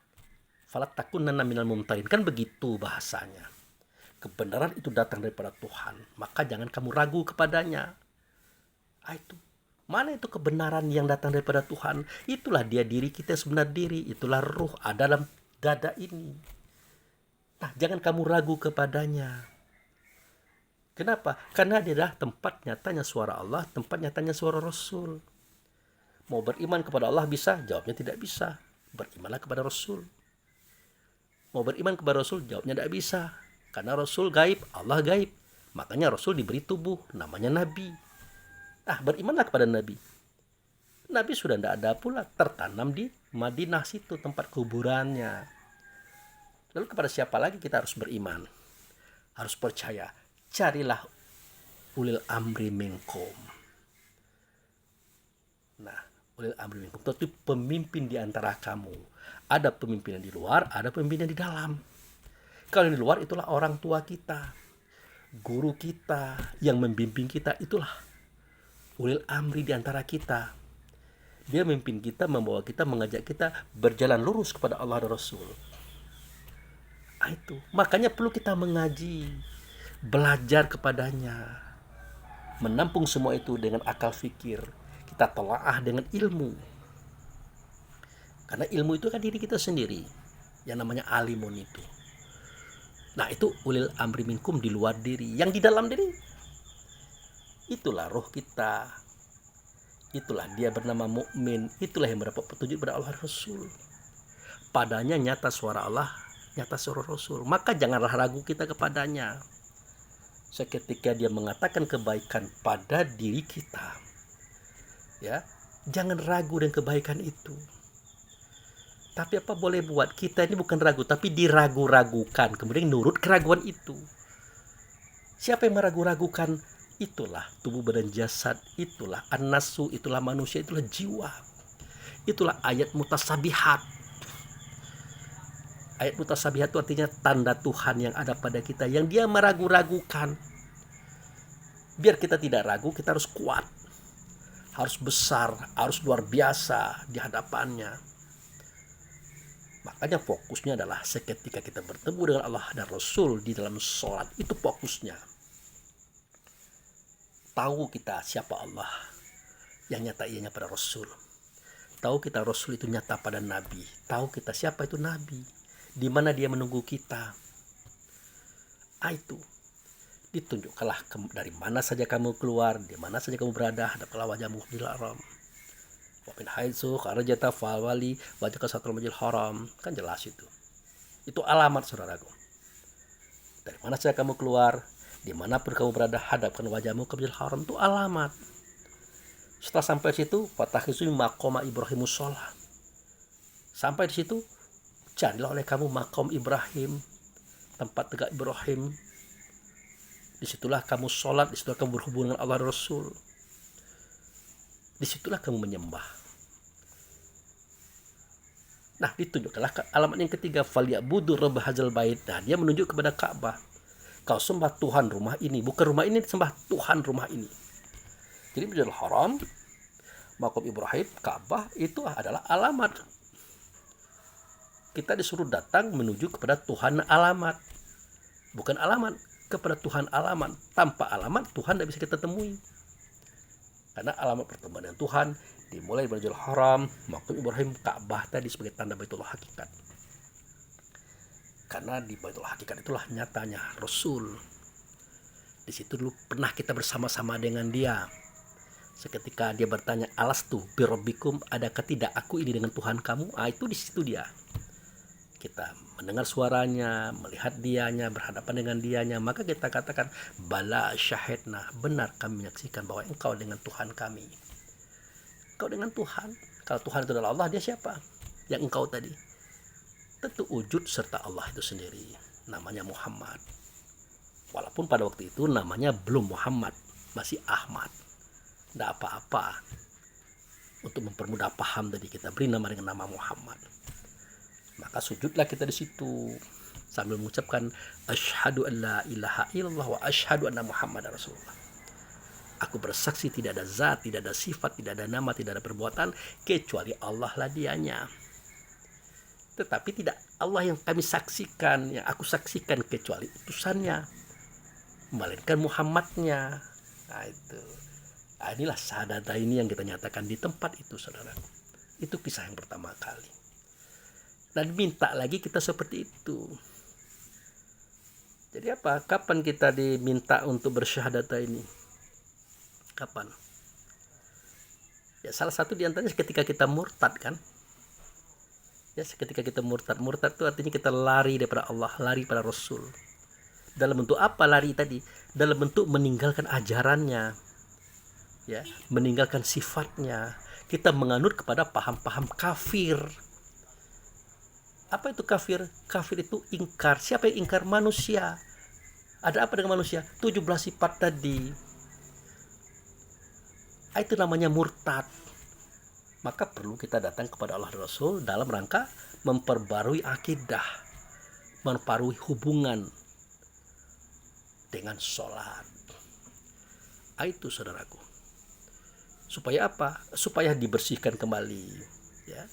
fala takunanna minal mumtarin. Kan begitu bahasanya. Kebenaran itu datang daripada Tuhan, maka jangan kamu ragu kepadanya. Itu. Mana itu kebenaran yang datang daripada Tuhan? Itulah dia diri kita sebenar diri. Itulah ruh ada dalam dada ini. Nah, jangan kamu ragu kepadanya. Kenapa? Karena dia adalah tempat nyatanya suara Allah, tempat nyatanya suara Rasul. Mau beriman kepada Allah bisa? Jawabnya tidak bisa. Berimanlah kepada Rasul. Mau beriman kepada Rasul? Jawabnya tidak bisa. Karena Rasul gaib, Allah gaib. Makanya Rasul diberi tubuh, namanya Nabi. Berimanlah kepada Nabi. Nabi sudah tidak ada pula, tertanam di Madinah situ tempat kuburannya. Lalu kepada siapa lagi kita harus beriman? Harus percaya. Carilah ulil amri minkum. Nah, ulil amri minkum itu pemimpin di antara kamu. Ada pemimpin yang di luar, ada pemimpin yang di dalam. Kalau yang di luar itulah orang tua kita, guru kita, yang membimbing kita, itulah ulil amri di antara kita. Dia memimpin kita, membawa kita, mengajak kita berjalan lurus kepada Allah dan Rasul. Itu makanya perlu kita mengaji, belajar kepadanya, menampung semua itu dengan akal fikir. Kita telaah dengan ilmu, karena ilmu itu kan diri kita sendiri, yang namanya alimun itu. Nah, itu ulil amri minkum di luar diri. Yang di dalam diri, itulah roh kita, itulah dia bernama mukmin, itulah yang mendapat petunjuk pada Allah Rasul. Padanya nyata suara Allah, nyata suara Rasul. Maka janganlah ragu kita kepadanya. Seketika dia mengatakan kebaikan pada diri kita, ya, jangan ragu dengan kebaikan itu. Tapi apa boleh buat? Kita ini bukan ragu, tapi diragu-ragukan, kemudian nurut keraguan itu. Siapa yang meragu-ragukan? Itulah tubuh badan jasad, itulah an-nasu, itulah manusia, itulah jiwa. Itulah ayat mutasabihat. Ayat mutasabihat itu artinya tanda Tuhan yang ada pada kita, yang dia meragu-ragukan. Biar kita tidak ragu, kita harus kuat, harus besar, harus luar biasa di hadapannya. Makanya fokusnya adalah seketika kita bertemu dengan Allah dan Rasul di dalam sholat, itu fokusnya. Tahu kita siapa Allah, yang nyata ianya pada Rasul. Tahu kita Rasul itu nyata pada Nabi. Tahu kita siapa itu Nabi, di mana dia menunggu kita. Itu ditunjukkanlah dari mana saja kamu keluar, di mana saja kamu berada, hadaplah wajahmu di haram. Wa min haitsu kharajta fawali wajhaka satrul masjidil haram. Kan jelas itu. Itu alamat, saudaraku. Dari mana saja kamu keluar, dimanapun kamu berada, hadapkan wajahmu ke Masjidil Haram, itu alamat. Setelah sampai di situ, fatakhizu maqama Ibrahim shalah. Sampai di situ, carilah oleh kamu maqam Ibrahim, tempat tegak Ibrahim. Disitulah kamu sholat, disitulah kamu berhubungan dengan Allah dan Rasul. Disitulah kamu menyembah. Nah, ditunjukkanlah alamat yang ketiga, falyabudu rabb hadzal bait. Nah, dia menunjuk kepada Ka'bah. Kau sembah Tuhan rumah ini, bukan rumah ini, sembah Tuhan rumah ini. Jadi Masjidil Haram, maqam Ibrahim, Ka'bah itu adalah alamat. Kita disuruh datang menuju kepada Tuhan alamat, bukan alamat kepada Tuhan alamat. Tanpa alamat Tuhan tidak bisa kita temui. Karena alamat pertemuan dengan Tuhan dimulai dari Masjidil Haram, maqam Ibrahim, Ka'bah tadi sebagai tanda Baitullah Hakikat. Karena di Baitul Hakikat itulah nyatanya Rasul. Di situ dulu pernah kita bersama-sama dengan dia. Seketika dia bertanya, alastu birabbikum, adakah tidak aku ini dengan Tuhan kamu? Itu di situ dia. Kita mendengar suaranya, melihat dianya, berhadapan dengan dianya, maka kita katakan, bala syahidna, benar kami menyaksikan bahwa engkau dengan Tuhan kami. Engkau dengan Tuhan. Kalau Tuhan itu adalah Allah, dia siapa? Yang engkau tadi. Tentu wujud serta Allah itu sendiri, namanya Muhammad. Walaupun pada waktu itu namanya belum Muhammad, masih Ahmad. Tidak apa-apa. Untuk mempermudah paham tadi kita beri nama dengan nama Muhammad. Maka sujudlah kita di situ sambil mengucapkan asyhadu an la ilaha illallah wa asyhadu anna Muhammadar Rasulullah. Aku bersaksi tidak ada zat, tidak ada sifat, tidak ada nama, tidak ada perbuatan kecuali Allah lah dianya. Tetapi tidak Allah yang kami saksikan, yang aku saksikan kecuali utusannya, melainkan Muhammadnya. Itu. Inilah syahadat ini yang kita nyatakan di tempat itu, saudara. Itu kisah yang pertama kali. Dan minta lagi kita seperti itu. Jadi apa? Kapan kita diminta untuk bersyahadat ini? Kapan? Ya salah satu diantaranya ketika kita murtad kan? Ya seketika kita murtad. Murtad itu artinya kita lari daripada Allah, lari pada Rasul. Dalam bentuk apa lari tadi? Dalam bentuk meninggalkan ajarannya. Ya, meninggalkan sifatnya. kita menganut kepada paham-paham kafir. Apa itu kafir? Kafir itu ingkar. Siapa yang ingkar? Manusia. Ada apa dengan manusia? 17 sifat tadi. Itu namanya murtad. Maka perlu kita datang kepada Allah dan Rasul dalam rangka memperbarui akidah, memperbarui hubungan dengan sholat. Itu saudaraku. Supaya apa? Supaya dibersihkan kembali, ya,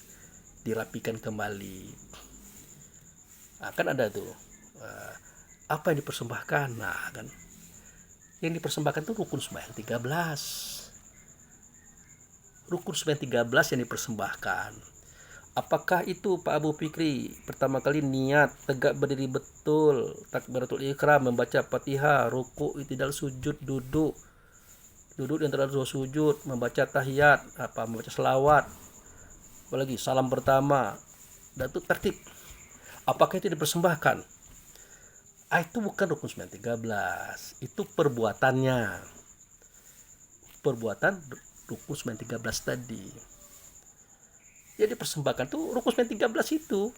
dirapikan kembali. Kan ada tuh apa yang dipersembahkan. Nah kan, yang dipersembahkan tuh rukun sembahyang 13. Rukun sembahyang 13 yang dipersembahkan. Apakah itu Pak Abu Fikri? Pertama kali niat, tegak berdiri betul, takbiratul ihram, membaca Fatihah, ruku, i'tidal, sujud, duduk di antara dua sujud, membaca tahiyat, membaca selawat, apalagi salam pertama, dan itu tertib. Apakah itu dipersembahkan? Itu bukan rukun sembahyang 13, itu perbuatannya. Perbuatan rukun sembahyang 13 tadi. Jadi persembahkan tuh rukun sembahyang 13 itu.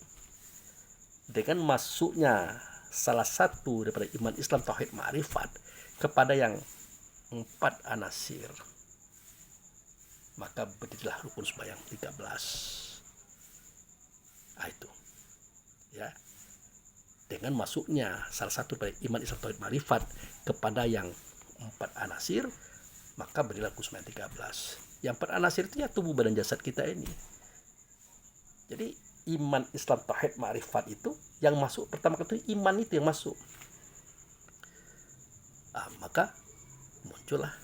Dengan masuknya salah satu daripada iman Islam tauhid ma'rifat kepada yang 4 anasir, maka berdirilah rukun sembahyang 13. Itu. Ya. Dengan masuknya salah satu dari iman Islam tauhid ma'rifat kepada yang 4 anasir, maka berdirilah rukun sembahyang 13. Yang 4 anasir itu ya tubuh badan jasad kita ini. Jadi iman Islam tauhid ma'rifat itu yang masuk pertama kali itu iman itu yang masuk. Maka muncullah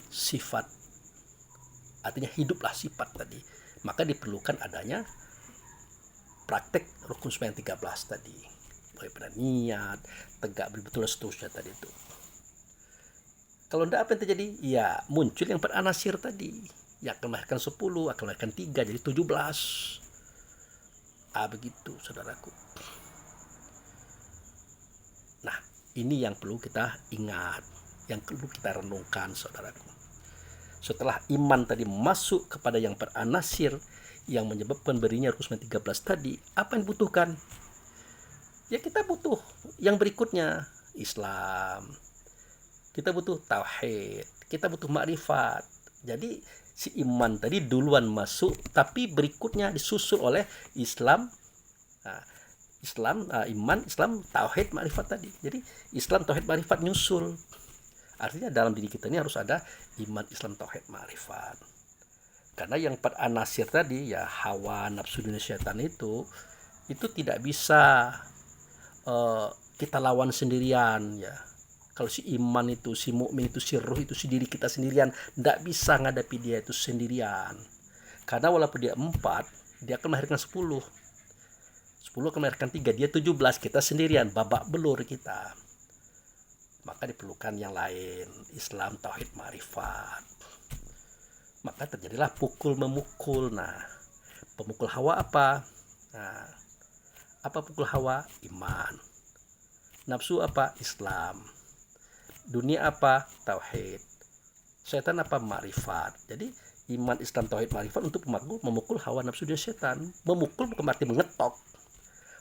sifat, artinya hiduplah sifat tadi. Maka diperlukan adanya praktek rukun sembahyang 13 tadi, mulai pada niat, tegak betul dan seterusnya tadi itu. Kalau tidak, apa yang terjadi? Ya muncul yang 4 anasir tadi, yang akan melahirkan 10, akan melahirkan 3, jadi 17. Begitu saudaraku. Nah, ini yang perlu kita ingat, yang perlu kita renungkan saudaraku. Setelah iman tadi masuk kepada yang 4 anasir yang menyebabkan berinya rukun sembahyang 13 tadi, apa yang dibutuhkan? Ya kita butuh yang berikutnya, Islam. Kita butuh tauhid, kita butuh makrifat. Jadi si iman tadi duluan masuk, tapi berikutnya disusul oleh Islam. Iman, Islam, tauhid, makrifat tadi. Jadi Islam, tauhid, makrifat nyusul. Artinya dalam diri kita ini harus ada iman, Islam, tauhid, makrifat. Karena yang 4 anasir tadi, ya hawa, nafsu, dunia, syaitan itu tidak bisa kita lawan sendirian, ya. Kalau si iman itu, si mukmin itu, si ruh itu, si diri kita sendirian, tidak bisa ngadapi dia itu sendirian. Karena walaupun dia 4, dia akan melahirkan 10 akan melahirkan 3, dia 17, kita sendirian, babak belur kita. Maka diperlukan yang lain, Islam, tauhid, ma'rifat. Maka terjadilah pukul memukul. Nah, pemukul hawa apa? Nah, apa pukul hawa? Iman. Nafsu apa? Islam. Dunia apa? Tauhid. Setan apa? Ma'rifat. Jadi iman, Islam, tauhid, ma'rifat untuk memukul hawa nafsu dan setan. Memukul bukan arti mengetok,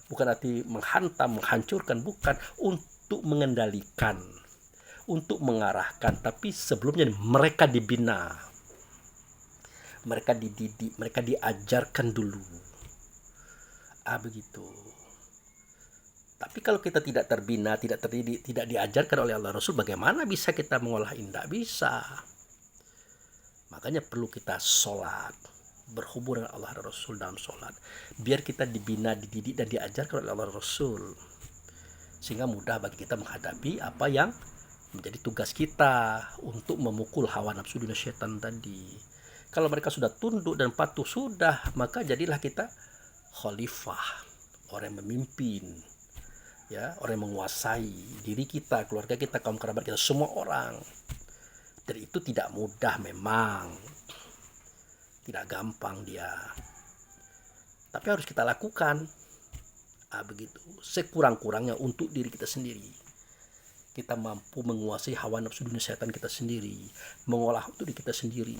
bukan arti menghantam, menghancurkan, bukan. Untuk mengendalikan, untuk mengarahkan. Tapi sebelumnya mereka dibina, mereka dididik, mereka diajarkan dulu. Begitu. Tapi kalau kita tidak terbina, tidak terdidik, tidak diajarkan oleh Allah Rasul, bagaimana bisa kita mengolah ini? Tidak bisa. Makanya perlu kita sholat, berhubung dengan Allah dan Rasul dalam sholat, biar kita dibina, dididik, dan diajarkan oleh Allah Rasul, sehingga mudah bagi kita menghadapi apa yang menjadi tugas kita untuk memukul hawa nafsu dunia syaitan tadi. Kalau mereka sudah tunduk dan patuh sudah, maka jadilah kita khalifah, orang yang memimpin, ya, orang yang menguasai diri kita, keluarga kita, kaum kerabat kita, semua orang. Dan itu tidak mudah memang, tidak gampang dia, tapi harus kita lakukan. Begitu, sekurang-kurangnya untuk diri kita sendiri. Kita mampu menguasai hawa nafsu dunia syaitan kita sendiri, mengolah untuk diri kita sendiri.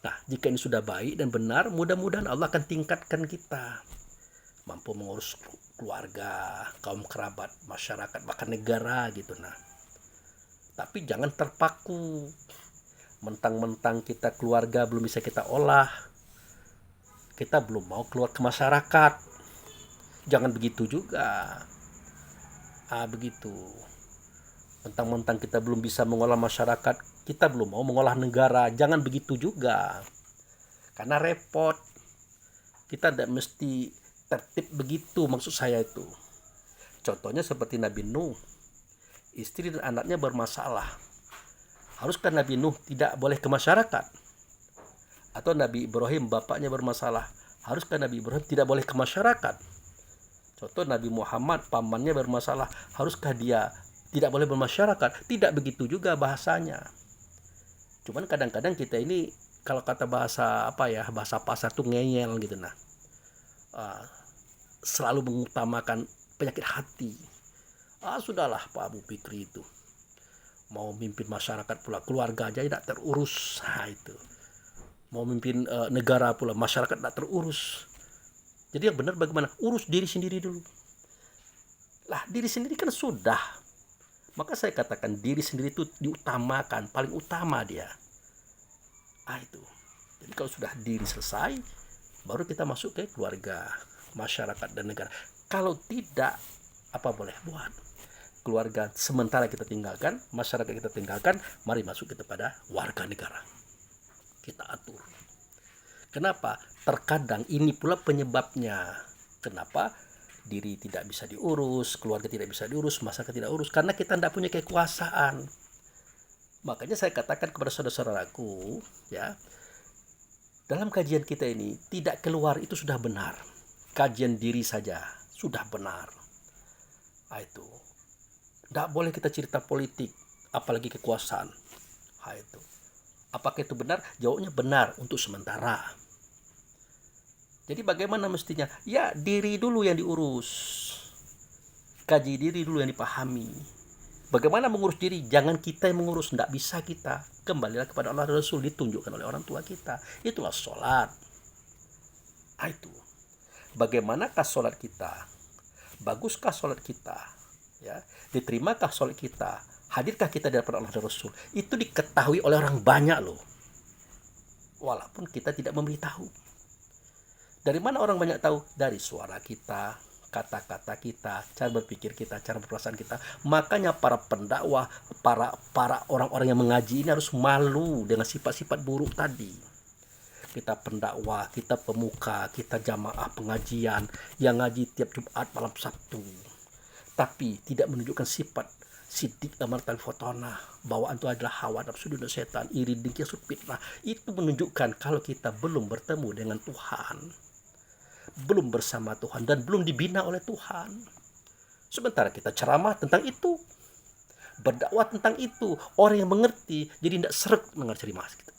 Nah, jika ini sudah baik dan benar, mudah-mudahan Allah akan tingkatkan kita. Mampu mengurus keluarga, kaum kerabat, masyarakat, bahkan negara gitu. Nah, tapi jangan terpaku. Mentang-mentang kita keluarga belum bisa kita olah, kita belum mau keluar ke masyarakat. Jangan begitu juga. Begitu. Mentang-mentang kita belum bisa mengolah masyarakat, kita belum mau mengolah negara. Jangan begitu juga. Karena repot. Kita tidak mesti tertib begitu, maksud saya itu. Contohnya seperti Nabi Nuh. Istri dan anaknya bermasalah. Haruskah Nabi Nuh tidak boleh ke masyarakat? Atau Nabi Ibrahim bapaknya bermasalah. Haruskah Nabi Ibrahim tidak boleh ke masyarakat? Contoh Nabi Muhammad pamannya bermasalah. Haruskah dia tidak boleh bermasyarakat? Tidak begitu juga bahasanya. Cuman kadang-kadang kita ini kalau kata bahasa bahasa pasar tuh ngeyel gitu. Nah, selalu mengutamakan penyakit hati. Sudahlah Pak Abu Fikri itu. Mau mimpin masyarakat pula, keluarga aja tidak terurus. Itu. Mau mimpin negara pula, masyarakat tidak terurus. Jadi yang benar bagaimana? Urus diri sendiri dulu. Lah, diri sendiri kan sudah. Maka saya katakan diri sendiri itu diutamakan, paling utama dia. Itu. Jadi kalau sudah diri selesai, baru kita masuk ke keluarga, masyarakat dan negara. Kalau tidak, apa boleh buat? Keluarga sementara kita tinggalkan, masyarakat kita tinggalkan, mari masuk kita pada warga negara. Kita atur. Kenapa? Terkadang ini pula penyebabnya. Kenapa diri tidak bisa diurus, keluarga tidak bisa diurus, masyarakat tidak urus? Karena kita tidak punya kekuasaan. Makanya saya katakan kepada saudara-saudaraku, ya, dalam kajian kita ini tidak keluar itu sudah benar. Kajian diri saja sudah benar. Itu. Tidak boleh kita cerita politik, apalagi kekuasaan. Itu. Apakah itu benar? Jawabnya benar untuk sementara. Jadi bagaimana mestinya? Ya, diri dulu yang diurus. Kaji diri dulu yang dipahami. Bagaimana mengurus diri? Jangan kita yang mengurus. Tidak bisa kita. Kembalilah kepada Allah dan Rasul. Ditunjukkan oleh orang tua kita. Itulah sholat. Itu. Bagaimanakah sholat kita? Baguskah sholat kita? Ya, diterimakah sholat kita? Hadirkah kita di hadapan Allah dan Rasul? Itu diketahui oleh orang banyak loh. Walaupun kita tidak memberitahu. Dari mana orang banyak tahu? Dari suara kita, kata-kata kita, cara berpikir kita, cara berperasaan kita. Makanya para pendakwah, para orang-orang yang mengaji ini harus malu dengan sifat-sifat buruk tadi. Kita pendakwah, kita pemuka, kita jamaah pengajian yang ngaji tiap Jumat malam Sabtu. Tapi tidak menunjukkan sifat sidik amartal fotona, bawaan itu adalah hawa nafsu dan setan, iri dengki fitnah. Itu menunjukkan kalau kita belum bertemu dengan Tuhan, belum bersama Tuhan, dan belum dibina oleh Tuhan. Sementara kita ceramah tentang itu, berdakwah tentang itu, orang yang mengerti jadi tidak seret dengar ceramah kita.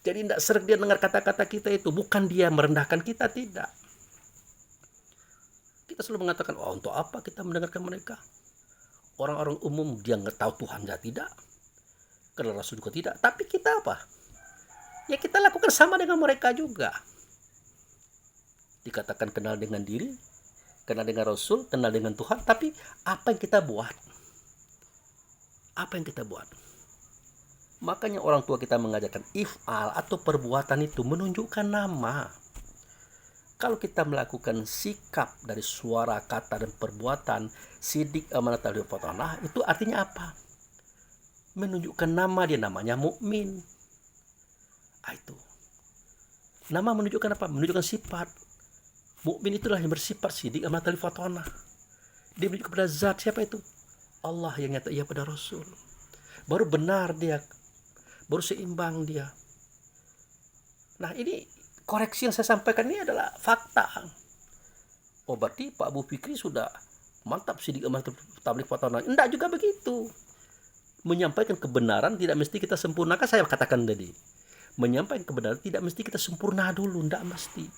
Jadi tidak seret dia dengar kata-kata kita itu. Bukan dia merendahkan kita, tidak. Kita selalu mengatakan, untuk apa kita mendengarkan mereka? Orang-orang umum dia nggak tahu Tuhan, ya tidak. Kenal Rasul juga tidak. Tapi kita apa? Ya kita lakukan sama dengan mereka juga. Dikatakan kenal dengan diri, kenal dengan Rasul, kenal dengan Tuhan. Tapi apa yang kita buat? Apa yang kita buat? Makanya orang tua kita mengajarkan if'al atau perbuatan itu menunjukkan nama. Kalau kita melakukan sikap dari suara, kata, dan perbuatan, sidik amanat al fatanah, itu artinya apa? Menunjukkan nama dia, namanya mukmin. Itu. Nama menunjukkan apa? Menunjukkan sifat. Mukmin itulah yang bersifat sidik amanat al fatanah. Dia menunjukkan kepada zat, siapa itu? Allah yang nyata ia pada Rasul. Baru benar dia, baru seimbang dia. Nah, ini koreksi yang saya sampaikan ini adalah fakta. Berarti Pak Abu Fikri sudah mantap sidik amanat tabligh fatanah. Enggak juga begitu. Menyampaikan kebenaran tidak mesti kita sempurnakan, saya katakan tadi. Menyampaikan kebenaran tidak mesti kita sempurna dulu, enggak mesti.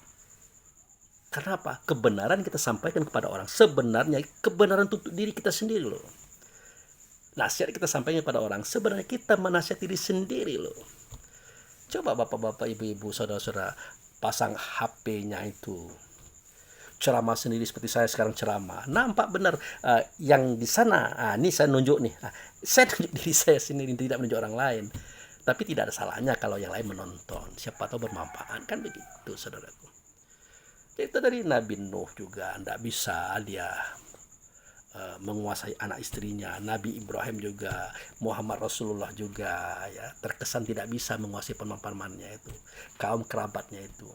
Karena apa? Kebenaran kita sampaikan kepada orang. Sebenarnya kebenaran untuk diri kita sendiri loh. Nasihat kita sampaikan kepada orang. Sebenarnya kita menasihati diri sendiri loh. Coba bapak-bapak, ibu-ibu, saudara-saudara pasang HP-nya itu, ceramah sendiri seperti saya sekarang ceramah, nampak benar yang di sana. Ini saya nunjuk nih, saya nunjuk diri saya sendiri, tidak menunjuk orang lain. Tapi tidak ada salahnya kalau yang lain menonton, siapa tahu bermanfaat, kan begitu saudaraku. Itu dari Nabi Nuh juga tidak bisa dia menguasai anak istrinya. Nabi Ibrahim juga, Muhammad Rasulullah juga, ya terkesan tidak bisa menguasai paman-pamannya itu, kaum kerabatnya itu.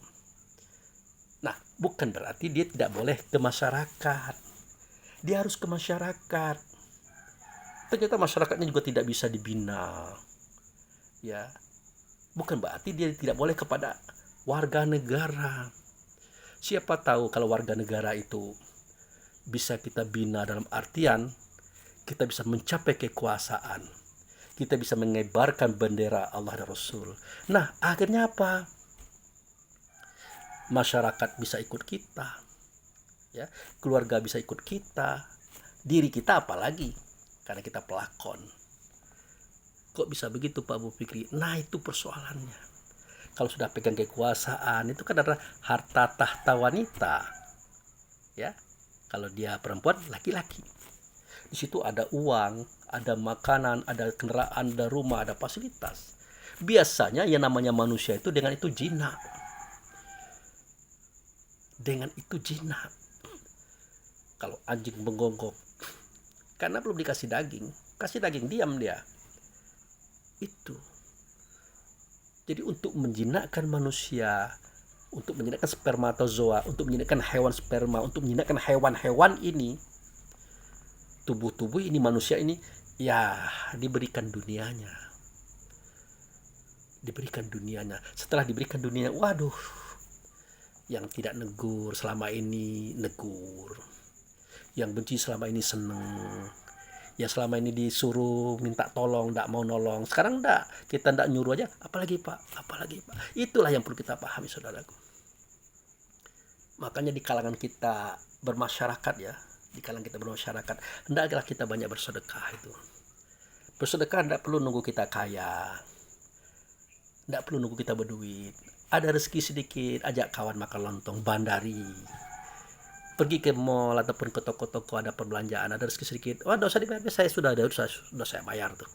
Nah, bukan berarti dia tidak boleh ke masyarakat. Dia harus ke masyarakat. Ternyata masyarakatnya juga tidak bisa dibina. Ya, bukan berarti dia tidak boleh kepada warga negara. Siapa tahu kalau warga negara itu bisa kita bina, dalam artian kita bisa mencapai kekuasaan, kita bisa mengibarkan bendera Allah dan Rasul. Nah, akhirnya apa? Masyarakat bisa ikut kita, ya, keluarga bisa ikut kita, diri kita apalagi, karena kita pelakon. Kok bisa begitu Pak Bu Fikri? Nah, itu persoalannya. Kalau sudah pegang kekuasaan, itu kan adalah harta tahta wanita, ya. Kalau dia perempuan, laki-laki. Di situ ada uang, ada makanan, ada kendaraan, ada rumah, ada fasilitas. Biasanya yang namanya manusia itu dengan itu jinak. Dengan itu jinak. Kalau anjing menggonggong, karena belum dikasih daging, kasih daging diam dia. Itu. Jadi untuk menjinakkan manusia, untuk menjinakkan spermatozoa, untuk menjinakkan hewan sperma, untuk menjinakkan hewan-hewan ini, tubuh-tubuh ini, manusia ini, ya diberikan dunianya. Diberikan dunianya. Setelah diberikan dunianya, waduh, yang tidak negur selama ini negur. Yang benci selama ini seneng. Yang selama ini disuruh minta tolong, tidak mau nolong. Sekarang tidak, kita tidak nyuruh aja, apalagi Pak, apalagi Pak. Itulah yang perlu kita pahami saudaraku. Makanya di kalangan kita bermasyarakat, ya, di kalangan kita bermasyarakat, hendaklah kita banyak bersedekah itu. Bersedekah tidak perlu nunggu kita kaya, tidak perlu nunggu kita berduit. Ada rezeki sedikit, ajak kawan makan lontong, bandari, pergi ke mall ataupun ke toko-toko, ada perbelanjaan, ada rezeki sedikit, wah dosa dibayar, saya sudah ada, sudah saya bayar tuh.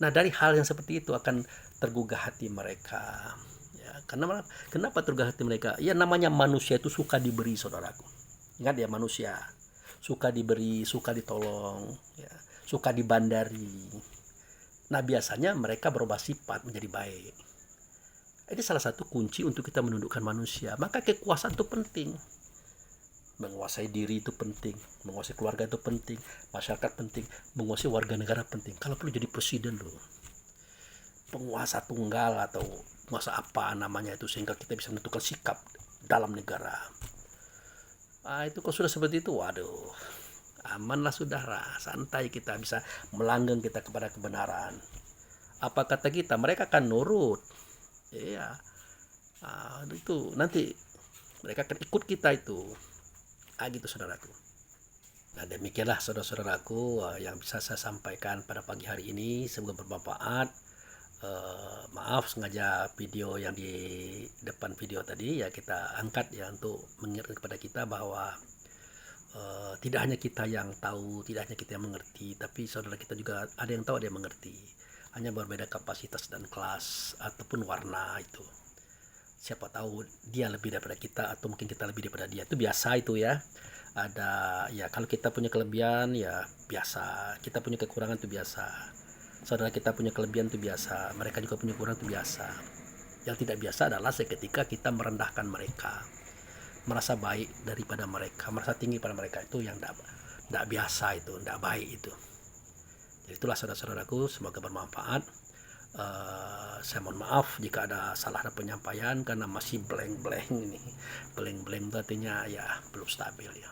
Nah, dari hal yang seperti itu akan tergugah hati mereka. Karena kenapa tergugah hati mereka? Ya namanya manusia itu suka diberi, saudaraku. Ingat ya, manusia suka diberi, suka ditolong, ya, suka dibandari. Nah, biasanya mereka berubah sifat menjadi baik. Ini salah satu kunci untuk kita menundukkan manusia. Maka kekuasaan itu penting. Menguasai diri itu penting, menguasai keluarga itu penting, masyarakat penting, menguasai warga negara penting. Kalau perlu jadi presiden loh, penguasa tunggal atau penguasa apa namanya itu, sehingga kita bisa menentukan sikap dalam negara. Itu kalau sudah seperti itu, waduh, amanlah saudara, santai, kita bisa melanggeng kita kepada kebenaran. Apa kata kita, mereka akan nurut. Iya, itu nanti mereka akan ikut kita itu. Gitu saudaraku. Nah, demikianlah saudara-saudaraku yang bisa saya sampaikan pada pagi hari ini, semoga bermanfaat. Maaf sengaja video yang di depan video tadi ya kita angkat ya untuk mengingatkan kepada kita bahwa tidak hanya kita yang tahu, tidak hanya kita yang mengerti, tapi saudara kita juga ada yang tahu, ada yang mengerti. Hanya berbeda kapasitas dan kelas ataupun warna itu. Siapa tahu dia lebih daripada kita atau mungkin kita lebih daripada dia. Itu biasa itu ya. Ada ya, kalau kita punya kelebihan ya biasa, kita punya kekurangan itu biasa. Saudara kita punya kelebihan itu biasa, mereka juga punya kekurangan itu biasa. Yang tidak biasa adalah seketika kita merendahkan mereka, merasa baik daripada mereka, merasa tinggi pada mereka. Itu yang tidak biasa, itu tidak baik itu. Jadi itulah saudara-saudaraku, semoga bermanfaat. Saya mohon maaf jika ada salah penyampaian karena masih blank ini. Blank itu artinya ya belum stabil ya,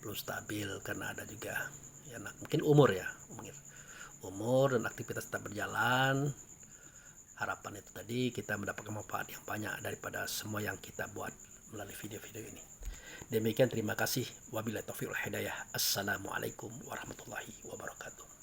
belum stabil karena ada juga ya mungkin umur ya, umur dan aktivitas tetap berjalan. Harapan itu tadi kita mendapatkan manfaat yang banyak daripada semua yang kita buat melalui video-video ini. Demikian, terima kasih. Wabillahi taufiq wal hidayah. Assalamualaikum warahmatullahi wabarakatuh.